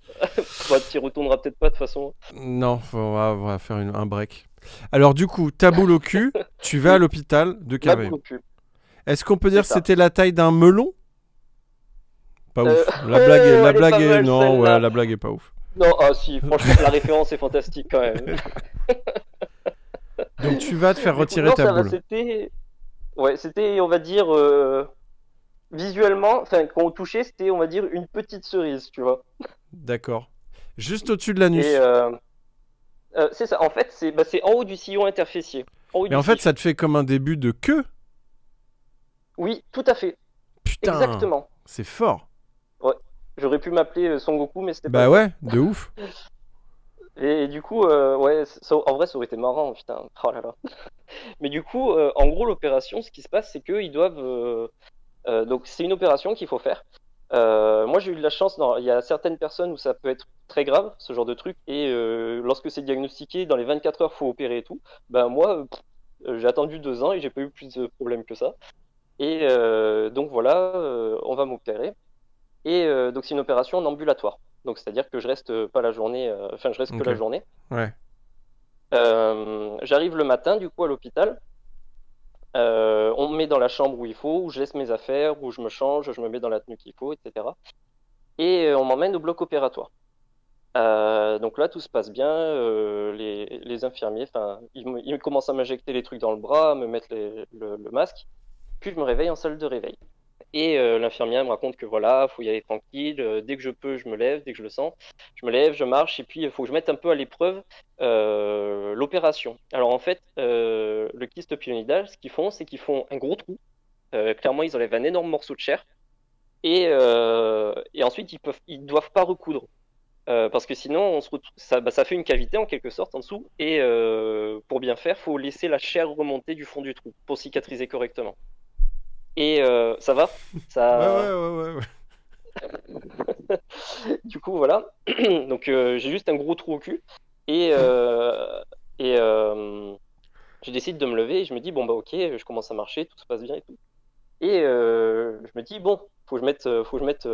Bah, t'y retourneras peut-être pas de toute façon. Non, on va faire un break. Alors du coup, ta boule au cul, tu vas à l'hôpital de La Cavaillon. boule au cul. Est-ce qu'on peut dire que ça. c'était la taille d'un melon? Pas ouf. La oh, blague est, la elle est blague pas est, mal, non, celle-là. ouais, la blague est pas ouf. Non, ah si, franchement, la référence est fantastique quand même. Donc tu vas te faire Du coup, retirer non, ta ça va, boule. c'était. Ouais, c'était, on va dire, visuellement, enfin, quand on touchait, c'était, on va dire, une petite cerise, tu vois. D'accord. Juste au-dessus de l'anus. Et c'est ça, en fait, c'est en haut du sillon interfessier. En haut Mais du en fait, sif. ça te fait comme un début de queue. Oui, tout à fait. Putain, Exactement. c'est fort. J'aurais pu m'appeler Son Goku, mais c'était pas Bah le ouais, de ouf. Et du coup, ouais, en vrai, ça aurait été marrant, putain. Oh là là. Mais du coup, en gros, l'opération, ce qui se passe, c'est qu'ils doivent. Donc, c'est une opération qu'il faut faire. Moi, j'ai eu de la chance. Il y a certaines personnes où ça peut être très grave, ce genre de truc. Et lorsque c'est diagnostiqué, dans les 24 heures, faut opérer et tout. Ben moi, j'ai attendu 2 ans et j'ai pas eu plus de problèmes que ça. Et donc voilà, on va m'opérer. Et donc, c'est une opération en ambulatoire. Donc, c'est-à-dire que je reste pas la journée. Enfin, je reste que Ok. la journée. Ouais. J'arrive le matin du coup à l'hôpital. On me met dans la chambre où il faut, où je laisse mes affaires, où je me change, je me mets dans la tenue qu'il faut, etc. Et on m'emmène au bloc opératoire. Donc là, tout se passe bien. Les infirmiers, ils commencent à m'injecter les trucs dans le bras, à me mettre le masque. Puis je me réveille en salle de réveil. Et l'infirmière me raconte que voilà, faut y aller tranquille. Dès que je peux, je me lève. Dès que je le sens, je me lève, je marche. Et puis, il faut que je mette un peu à l'épreuve l'opération. Alors en fait, le kyste pyloïdal, ce qu'ils font, c'est qu'ils font un gros trou. Clairement, ils enlèvent un énorme morceau de chair. Et ensuite, ils doivent pas recoudre. Parce que sinon, ça fait une cavité en quelque sorte en dessous. Et pour bien faire, faut laisser la chair remonter du fond du trou pour cicatriser correctement. Et ça va? Ça... Ouais. Du coup, voilà. Donc, j'ai juste un gros trou au cul. Et, je décide de me lever et je me dis, bon, bah, ok, je commence à marcher, tout se passe bien et tout. Et je me dis, bon, faut que je mette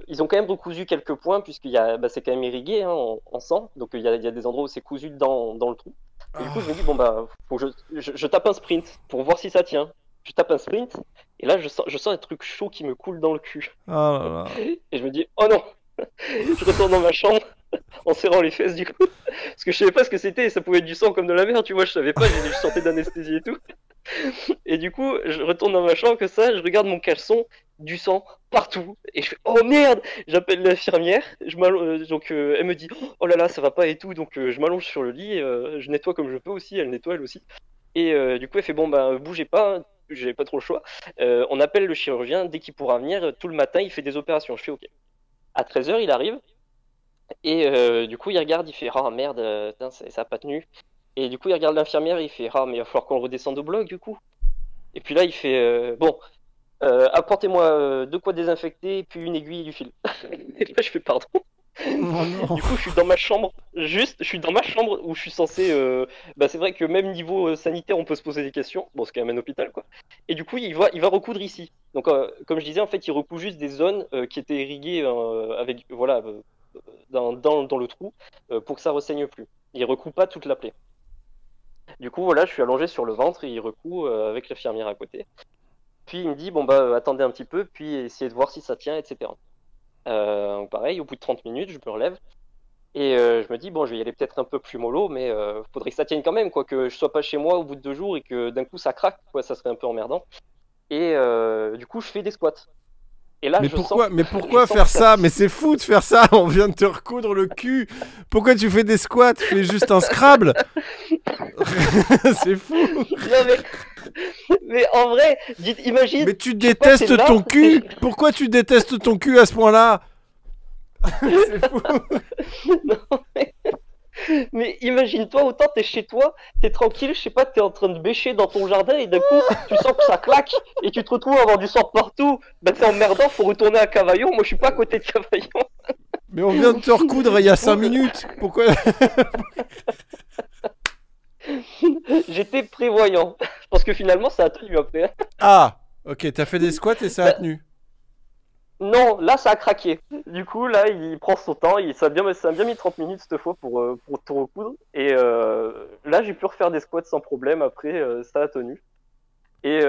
Ils ont quand même recousu quelques points, c'est quand même irrigué hein, en sang. Donc, il y a des endroits où c'est cousu dans le trou. Et du coup, je me dis, bon, bah, faut que je tape un sprint pour voir si ça tient. Je tape un sprint, et là, je sens un truc chaud qui me coule dans le cul. Oh là là. Et je me dis, oh non! Je retourne dans ma chambre en serrant les fesses du coup. Parce que je savais pas ce que c'était, ça pouvait être du sang comme de la mer, tu vois, je savais pas, je sortais d'anesthésie et tout. Et du coup, je retourne dans ma chambre que ça, je regarde mon caleçon, du sang partout. Et je fais, oh merde! J'appelle l'infirmière, donc elle me dit, oh là là, ça va pas et tout, donc je m'allonge sur le lit, je nettoie comme je peux aussi, elle nettoie elle aussi. Et du coup, elle fait, bon, bah, bougez pas, j'avais pas trop le choix. On appelle le chirurgien, dès qu'il pourra venir, tout le matin, il fait des opérations. Je fais, ok. À 13h, il arrive. Et du coup, il regarde, il fait, ah merde, putain, ça a pas tenu. Et du coup, il regarde l'infirmière, il fait, ah, mais il va falloir qu'on redescende au bloc, du coup. Et puis là, il fait, bon, apportez-moi de quoi désinfecter, puis une aiguille et du fil. Et là, je fais, pardon. Oh non. Du coup, je suis dans ma chambre, je suis dans ma chambre où je suis censé. C'est vrai que même niveau sanitaire, on peut se poser des questions. Bon, c'est quand même un hôpital, quoi. Et du coup, il va recoudre ici. Donc, comme je disais, en fait, il recoud juste des zones qui étaient irriguées avec, voilà, dans le trou pour que ça ressaigne plus. Il recoud pas toute la plaie. Du coup, voilà, je suis allongé sur le ventre et il recoud avec l'infirmière à côté. Puis il me dit, bon, bah, attendez un petit peu, puis essayez de voir si ça tient, etc. Pareil, au bout de 30 minutes, je me relève et je me dis, bon, je vais y aller peut-être un peu plus mollo, mais faudrait que ça tienne quand même, quoi, que je sois pas chez moi au bout de 2 jours et que d'un coup ça craque, quoi, ça serait un peu emmerdant. Et du coup, je fais des squats. Et là, Mais je pourquoi, sens, mais pourquoi je sens faire que ça? Mais c'est fou de faire ça, on vient de te recoudre le cul. Pourquoi tu fais des squats? Fais juste un Scrabble. C'est fou. Non, mais en vrai, imagine. Mais tu je sais pas, détestes t'es là. ton cul. Pourquoi tu détestes ton cul à ce point-là? C'est fou. Non, mais imagine-toi, autant t'es chez toi, t'es tranquille, je sais pas, t'es en train de bêcher dans ton jardin et d'un coup, tu sens que ça claque et tu te retrouves à avoir du sang partout. Bah c'est emmerdant, faut retourner à Cavaillon. Moi, je suis pas à côté de Cavaillon. Mais on vient de te recoudre il y a 5 minutes. Pourquoi? J'étais prévoyant. Je pense que finalement, ça a tenu après. Ah, ok, t'as fait des squats et ça a tenu. Non, là, ça a craqué. Du coup, là, il prend son temps. Ça a bien mis 30 minutes cette fois pour tout recoudre. Et là, j'ai pu refaire des squats sans problème. Après, ça a tenu. Et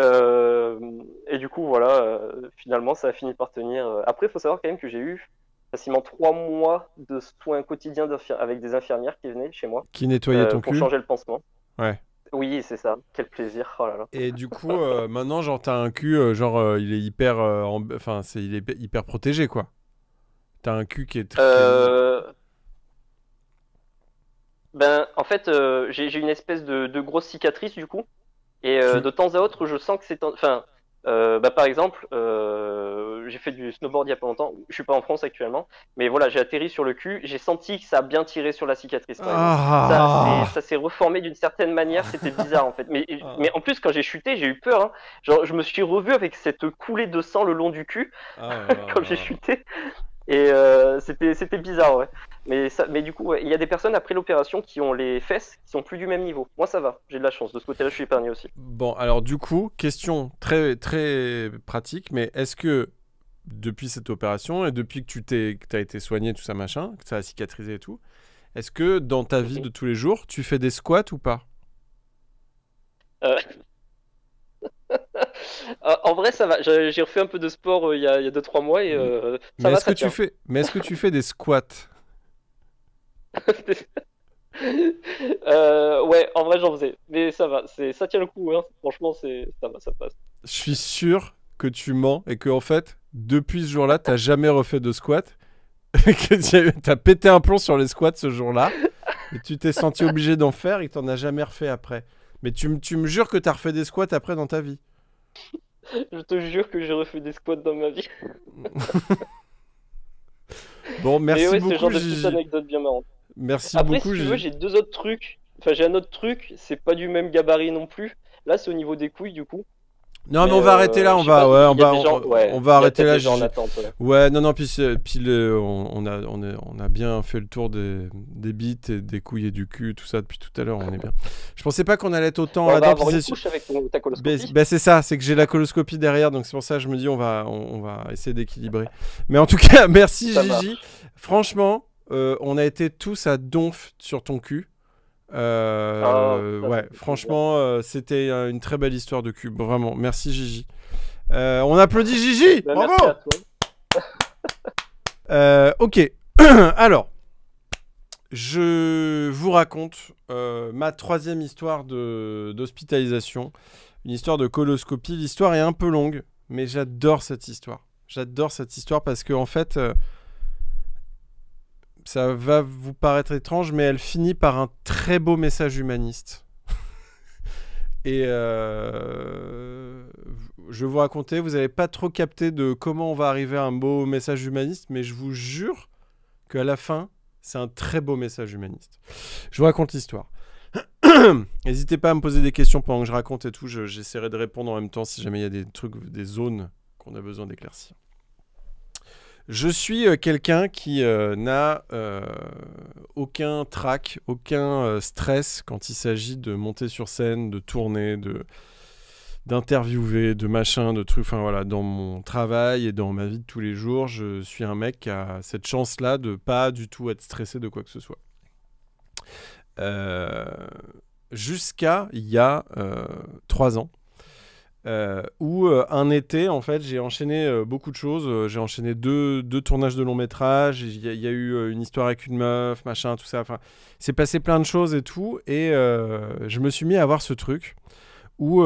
du coup, voilà, finalement, ça a fini par tenir. Après, il faut savoir quand même que j'ai eu facilement 3 mois de soins quotidiens avec des infirmières qui venaient chez moi Qui nettoyait ton pour cul. changer le pansement. Ouais. Oui, c'est ça. Quel plaisir. Oh là là. Et du coup, maintenant, genre, t'as un cul, il est hyper, enfin, il est hyper protégé, quoi. T'as un cul qui est très. Ben, en fait, j'ai une espèce de grosse cicatrice du coup, et de temps à autre, je sens que c'est, enfin, bah, par exemple, j'ai fait du snowboard il y a pas longtemps. Je suis pas en France actuellement, mais voilà, j'ai atterri sur le cul. J'ai senti que ça a bien tiré sur la cicatrice. Par exemple. Ça s'est reformé d'une certaine manière. C'était bizarre en fait. Mais en plus, quand j'ai chuté, j'ai eu peur. Hein. Genre, je me suis revu avec cette coulée de sang le long du cul quand j'ai chuté. Et c'était bizarre, ouais. Mais du coup, ouais, il y a des personnes après l'opération qui ont les fesses qui sont plus du même niveau. Moi, ça va, j'ai de la chance. De ce côté-là, je suis épargné aussi. Bon, alors du coup, question très, très pratique, mais est-ce que depuis cette opération et depuis que t'as été soigné, tout ça, machin, que ça a cicatrisé et tout, est-ce que dans ta vie de tous les jours, tu fais des squats ou pas? En vrai, ça va. J'ai refait un peu de sport il y a 2-3 mois et ça va, ça tient. Mais est-ce que tu fais des squats? Ouais, en vrai, j'en faisais. Mais ça va, ça tient le coup, hein. Franchement, ça va, ça passe. Je suis sûr que tu mens et que en fait, depuis ce jour-là, t'as jamais refait de squat. Que t'as pété un plomb sur les squats ce jour-là. Et tu t'es senti obligé d'en faire et que t'en as jamais refait après. Mais tu me jures que t'as refait des squats après dans ta vie. Je te jure que j'ai refait des squats dans ma vie. Bon, merci ouais, beaucoup, ce genre de Gigi. petite anecdote bien marrante. Merci Après, beaucoup, si tu veux, Gigi. j'ai 2 autres trucs. Enfin, j'ai un autre truc, c'est pas du même gabarit non plus. Là, c'est au niveau des couilles, du coup. Non, mais on va arrêter là. On va arrêter là. Des gens en attente, ouais. Ouais, non, puis on a bien fait le tour des bites, et des couilles et du cul, tout ça depuis tout à l'heure. On est bien. Je pensais pas qu'on allait être autant On va là-dedans. avoir une couche avec ta coloscopie. C'est ça, c'est que j'ai la coloscopie derrière, donc c'est pour ça que je me dis on va essayer d'équilibrer. Mais en tout cas, merci Ça Gigi. marche. Franchement, on a été tous à donf sur ton cul. Ouais, franchement, c'était une très belle histoire de cul. Vraiment, merci Gigi. On applaudit Gigi. Bah, Bravo. merci à toi. Ok. Alors, je vous raconte ma 3e histoire d'hospitalisation, une histoire de coloscopie. L'histoire est un peu longue, mais j'adore cette histoire. J'adore cette histoire parce que en fait, ça va vous paraître étrange, mais elle finit par un très beau message humaniste. Et je vais vous raconter, vous n'avez pas trop capté de comment on va arriver à un beau message humaniste, mais je vous jure qu'à la fin, c'est un très beau message humaniste. Je vous raconte l'histoire. N'hésitez pas à me poser des questions pendant que je raconte et tout, j'essaierai de répondre en même temps si jamais il y a des trucs, des zones qu'on a besoin d'éclaircir. Je suis quelqu'un qui n'a aucun trac, aucun stress quand il s'agit de monter sur scène, de tourner, d'interviewer, de machin, de trucs. Enfin voilà, dans mon travail et dans ma vie de tous les jours, je suis un mec qui a cette chance-là de pas du tout être stressé de quoi que ce soit. Jusqu'à il y a 3 ans. Où un été, en fait, j'ai enchaîné beaucoup de choses. J'ai enchaîné deux tournages de long métrage. Il y a eu une histoire avec une meuf, machin, tout ça. Enfin, c'est passé plein de choses et tout. Et je me suis mis à avoir ce truc où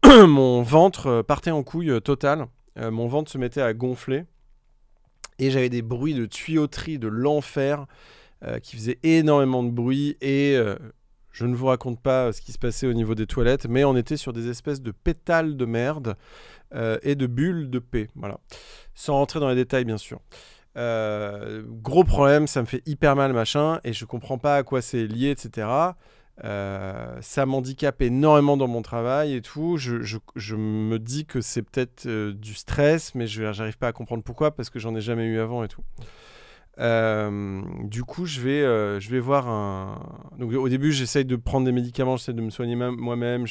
mon ventre partait en couille totale. Mon ventre se mettait à gonfler. Et j'avais des bruits de tuyauterie de l'enfer qui faisaient énormément de bruit. Et je ne vous raconte pas ce qui se passait au niveau des toilettes, mais on était sur des espèces de pétales de merde et de bulles de paix. Voilà. Sans rentrer dans les détails, bien sûr. Gros problème, ça me fait hyper mal, machin, et je comprends pas à quoi c'est lié, etc. Ça m'handicape énormément dans mon travail et tout. Je me dis que c'est peut-être du stress, mais j'arrive pas à comprendre pourquoi, parce que j'en ai jamais eu avant et tout. Du coup, je vais voir un... Donc au début, j'essaye de prendre des médicaments, j'essaye de me soigner moi-même,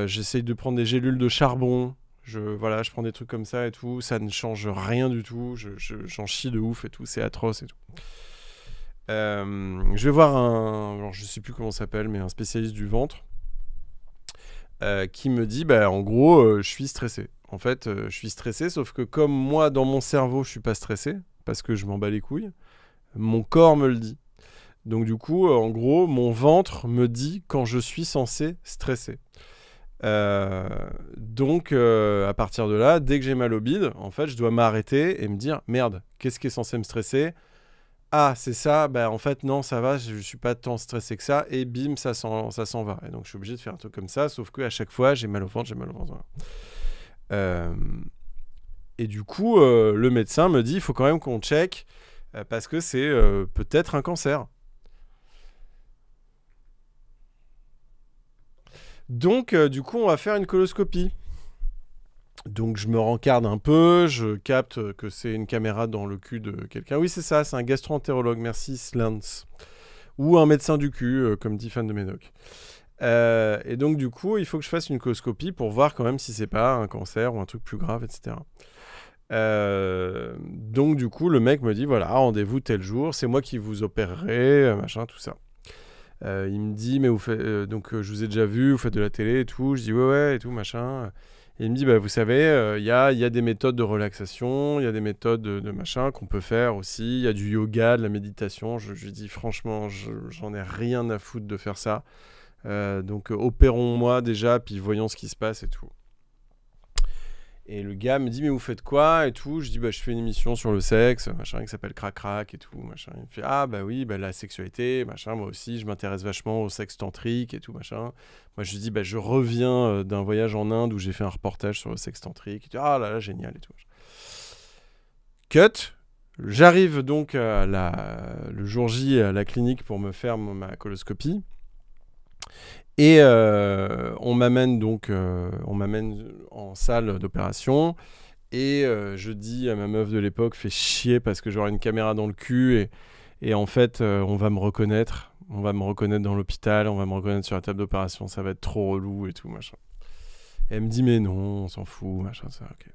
j'essaye de prendre des gélules de charbon, je prends des trucs comme ça et tout, ça ne change rien du tout, j'en chie de ouf et tout, c'est atroce et tout. Je vais voir alors je sais plus comment ça s'appelle, mais un spécialiste du ventre qui me dit, en gros, je suis stressé. En fait, je suis stressé, sauf que comme moi, dans mon cerveau, je suis pas stressé, parce que je m'en bats les couilles, mon corps me le dit. Donc du coup, en gros, mon ventre me dit quand je suis censé stresser. Donc, à partir de là, dès que j'ai mal au bide, en fait, je dois m'arrêter et me dire, merde, qu'est-ce qui est censé me stresser ? Ah, c'est ça, en fait, non, ça va, je suis pas tant stressé que ça, et bim, ça s'en va. Et donc, je suis obligé de faire un truc comme ça, sauf qu'à chaque fois, j'ai mal au ventre. Voilà. Et du coup, le médecin me dit, il faut quand même qu'on check, parce que c'est peut-être un cancer. Donc, du coup, on va faire une coloscopie. Donc, je me rencarde un peu, je capte que c'est une caméra dans le cul de quelqu'un. Oui, c'est ça, c'est un gastro-entérologue, merci Slance. Ou un médecin du cul, comme dit Fan de Médoc. Et donc, du coup, il faut que je fasse une coloscopie pour voir quand même si c'est pas un cancer ou un truc plus grave, etc. Donc, du coup, le mec me dit, voilà, rendez-vous tel jour, c'est moi qui vous opérerai, machin, tout ça. Il me dit, mais vous faites, je vous ai déjà vu, vous faites de la télé et tout. Je dis, ouais, et tout, machin. Et il me dit, vous savez, il y a des méthodes de relaxation, il y a des méthodes de machin qu'on peut faire aussi. Il y a du yoga, de la méditation. Je lui dis, franchement, j'en ai rien à foutre de faire ça. Donc, opérons-moi déjà, puis voyons ce qui se passe et tout. Et le gars me dit, mais vous faites quoi et tout. Je dis, je fais une émission sur le sexe, machin, qui s'appelle Crac Crac et tout, machin. Il me fait, ah oui, la sexualité, machin, moi aussi, je m'intéresse vachement au sexe tantrique et tout, machin. Moi, je lui dis, je reviens d'un voyage en Inde où j'ai fait un reportage sur le sexe tantrique. Il dit, ah là, génial et tout. Cut. J'arrive donc le jour J à la clinique pour me faire ma coloscopie. Et on m'amène en salle d'opération et je dis à ma meuf de l'époque, fais chier parce que j'aurai une caméra dans le cul et en fait on va me reconnaître dans l'hôpital, on va me reconnaître sur la table d'opération, ça va être trop relou et tout machin. Et elle me dit mais non, on s'en fout, machin, ça, ok.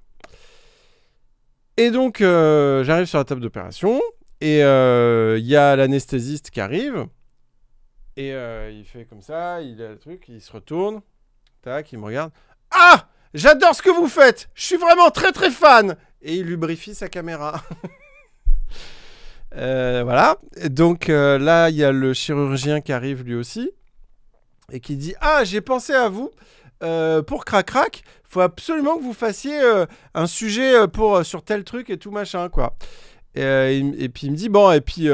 Et donc j'arrive sur la table d'opération et il y a l'anesthésiste qui arrive. Et il fait comme ça, il a le truc, il se retourne, tac, il me regarde. Ah, j'adore ce que vous faites, je suis vraiment très très fan. Et il lubrifie sa caméra. Voilà. Et donc là, il y a le chirurgien qui arrive lui aussi et qui dit, ah, j'ai pensé à vous pour Crac Crac. Faut absolument que vous fassiez un sujet sur tel truc et tout machin quoi. Et puis il me dit bon et puis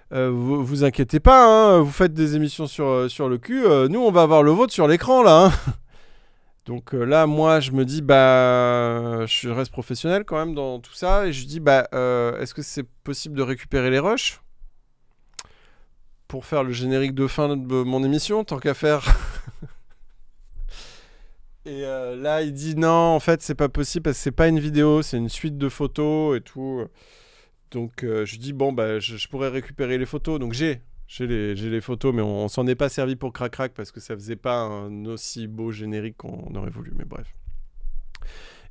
vous inquiétez pas hein, vous faites des émissions sur le cul, nous on va avoir le vôtre sur l'écran là hein. Donc là moi je me dis je reste professionnel quand même dans tout ça et je dis est-ce que c'est possible de récupérer les rushs pour faire le générique de fin de mon émission tant qu'à faire. Et là il dit non en fait c'est pas possible parce que c'est pas une vidéo, c'est une suite de photos et tout. Donc je dis bon je pourrais récupérer les photos. Donc j'ai les photos mais on s'en est pas servi pour Crac Crac parce que ça faisait pas un aussi beau générique qu'on aurait voulu, mais bref.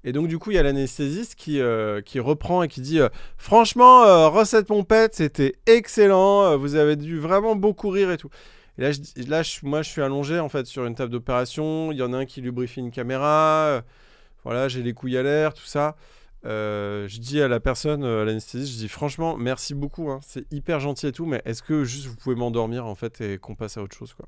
Et donc du coup il y a l'anesthésiste qui reprend et qui dit franchement recette pompette c'était excellent, vous avez dû vraiment beaucoup rire et tout. Et là moi je suis allongé en fait sur une table d'opération, il y en a un qui lubrifie une caméra, voilà j'ai les couilles à l'air tout ça. Je dis à la personne, à l'anesthésiste, je dis franchement merci beaucoup hein, c'est hyper gentil et tout mais est-ce que juste vous pouvez m'endormir en fait et qu'on passe à autre chose quoi.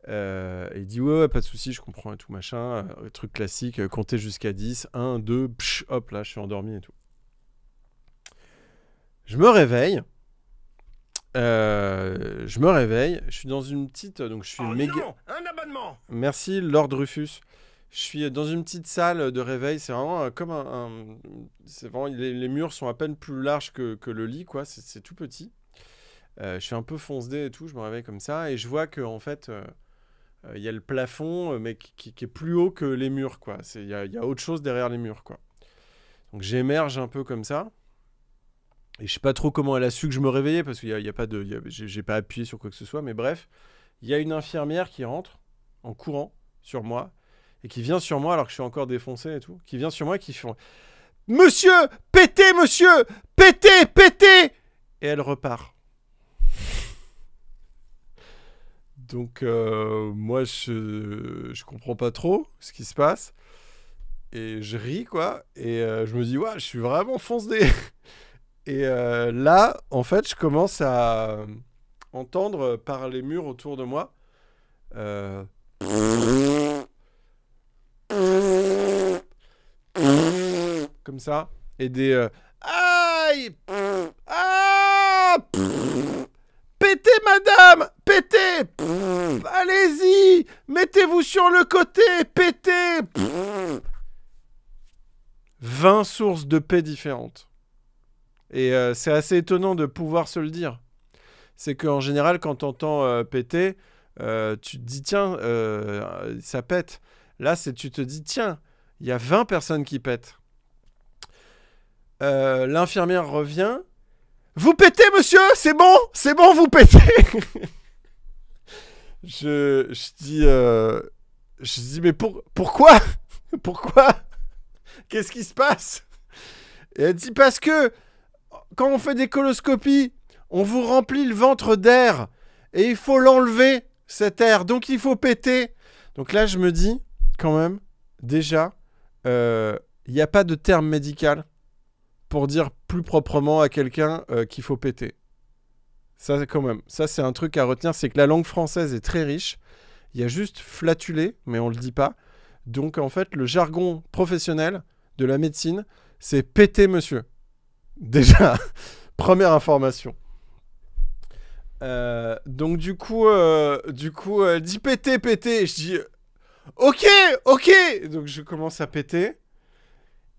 Et il dit ouais pas de souci je comprends et tout machin, truc classique, compter jusqu'à 10, 1, 2, psh, hop là je suis endormi et tout. Je me réveille, je suis dans une petite, donc je suis méga... Non, un abonnement. Merci Lord Rufus. Je suis dans une petite salle de réveil, c'est vraiment comme c'est vraiment, les murs sont à peine plus larges que le lit, quoi. C'est tout petit. Je suis un peu fonce-dé et tout, je me réveille comme ça, et je vois que en fait, il y a le plafond, mais qui est plus haut que les murs, quoi. Il y a autre chose derrière les murs, quoi. Donc j'émerge un peu comme ça, Et je sais pas trop comment elle a su que je me réveillais parce qu'il y a pas de, j'ai pas appuyé sur quoi que ce soit, mais bref, il y a une infirmière qui rentre en courant sur moi et qui vient sur moi alors que je suis encore défoncé et tout, qui vient sur moi et qui fait Monsieur, pétez, monsieur, pétez, pétez, et elle repart. Donc moi je comprends pas trop ce qui se passe et je ris quoi et je me dis ouais je suis vraiment foncé. Et là, en fait, je commence à entendre par les murs autour de moi comme ça, et des aïe, ah, pétez madame, pétez, allez-y, mettez-vous sur le côté, pétez. 20 sources de paix différentes. Et c'est assez étonnant de pouvoir se le dire. C'est qu'en général, quand t'entends péter, tu te dis, tiens, ça pète. Là, tu te dis, tiens, il y a 20 personnes qui pètent. L'infirmière revient. Vous pétez, monsieur, c'est bon, vous pétez. je dis, mais pourquoi Qu'est-ce qui se passe? Et elle dit, parce que quand on fait des coloscopies, on vous remplit le ventre d'air et il faut l'enlever, cet air. Donc, il faut péter. Donc là, je me dis, quand même, déjà, il n'y a pas de terme médical pour dire plus proprement à quelqu'un qu'il faut péter. Ça, quand même, ça, c'est un truc à retenir. C'est que la langue française est très riche. Il y a juste flatulé, mais on ne le dit pas. Donc, en fait, le jargon professionnel de la médecine, c'est péter, monsieur. Déjà, première information. Donc du coup, elle dit péter. Et je dis ok. Donc je commence à péter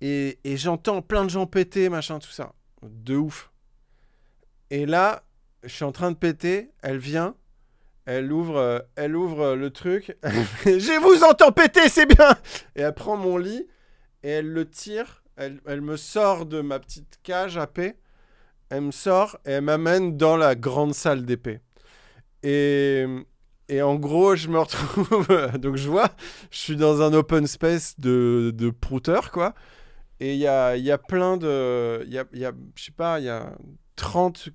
et j'entends plein de gens péter, machin, tout ça, de ouf. Et là, je suis en train de péter. Elle vient, elle ouvre le truc. Je vous entends péter, c'est bien. Et elle prend mon lit et elle le tire. Elle me sort de ma petite cage à paix. Elle me sort et elle m'amène dans la grande salle d'épée. Et en gros, je me retrouve... Donc je vois, je suis dans un open space de prouteurs, quoi. Et il y a plein de... je sais pas, il y a 30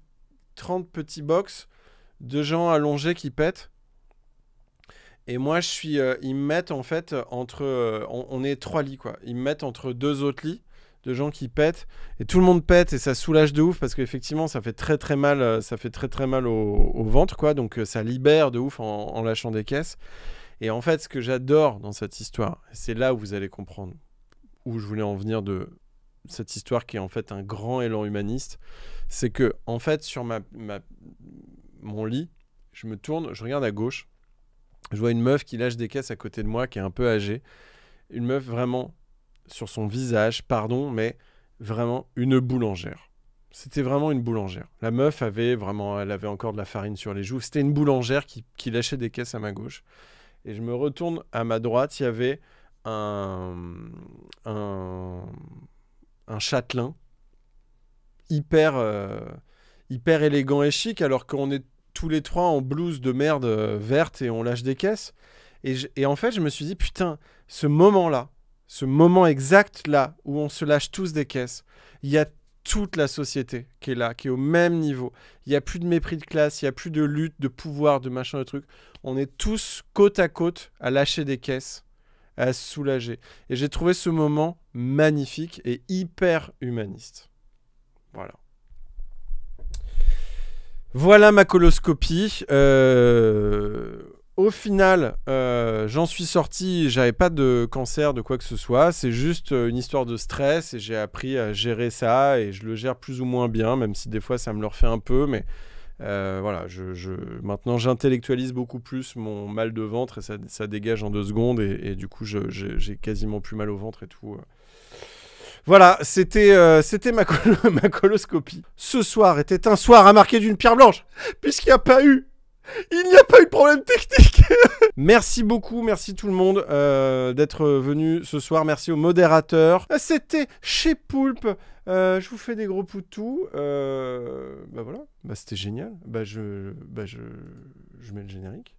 petits box de gens allongés qui pètent. Et moi, je suis... ils me mettent, en fait, entre... on est 3 lits, quoi. Ils me mettent entre 2 autres lits de gens qui pètent, et tout le monde pète, et ça soulage de ouf, parce qu'effectivement, ça fait très très mal, au ventre, quoi, donc ça libère de ouf en lâchant des caisses. Et en fait, ce que j'adore dans cette histoire, et c'est là où vous allez comprendre où je voulais en venir de cette histoire qui est en fait un grand élan humaniste, c'est que, en fait, sur mon lit, je me tourne, je regarde à gauche, je vois une meuf qui lâche des caisses à côté de moi, qui est un peu âgée, une meuf vraiment... sur son visage, pardon, mais vraiment une boulangère. C'était vraiment une boulangère. La meuf elle avait encore de la farine sur les joues. C'était une boulangère qui lâchait des caisses à ma gauche. Et je me retourne à ma droite, il y avait un châtelain hyper élégant et chic, alors qu'on est tous les trois en blouse de merde verte et on lâche des caisses. Et en fait, je me suis dit, putain, ce moment exact là, où on se lâche tous des caisses, il y a toute la société qui est là, qui est au même niveau. Il n'y a plus de mépris de classe, il n'y a plus de lutte, de pouvoir, de machin, de trucs. On est tous côte à côte à lâcher des caisses, à se soulager. Et j'ai trouvé ce moment magnifique et hyper humaniste. Voilà. Voilà ma coloscopie. Au final, j'en suis sorti, j'avais pas de cancer, de quoi que ce soit. C'est juste une histoire de stress et j'ai appris à gérer ça et je le gère plus ou moins bien, même si des fois ça me le refait un peu. Mais voilà, maintenant j'intellectualise beaucoup plus mon mal de ventre et ça dégage en 2 secondes et du coup j'ai quasiment plus mal au ventre et tout. Voilà, c'était ma coloscopie. Ce soir était un soir à marquer d'une pierre blanche, puisqu'il n'y a pas eu de problème technique. Merci beaucoup, merci tout le monde d'être venu ce soir. Merci aux modérateurs. C'était chez Poulpe. Je vous fais des gros poutous. Bah voilà, bah c'était génial. Je mets le générique.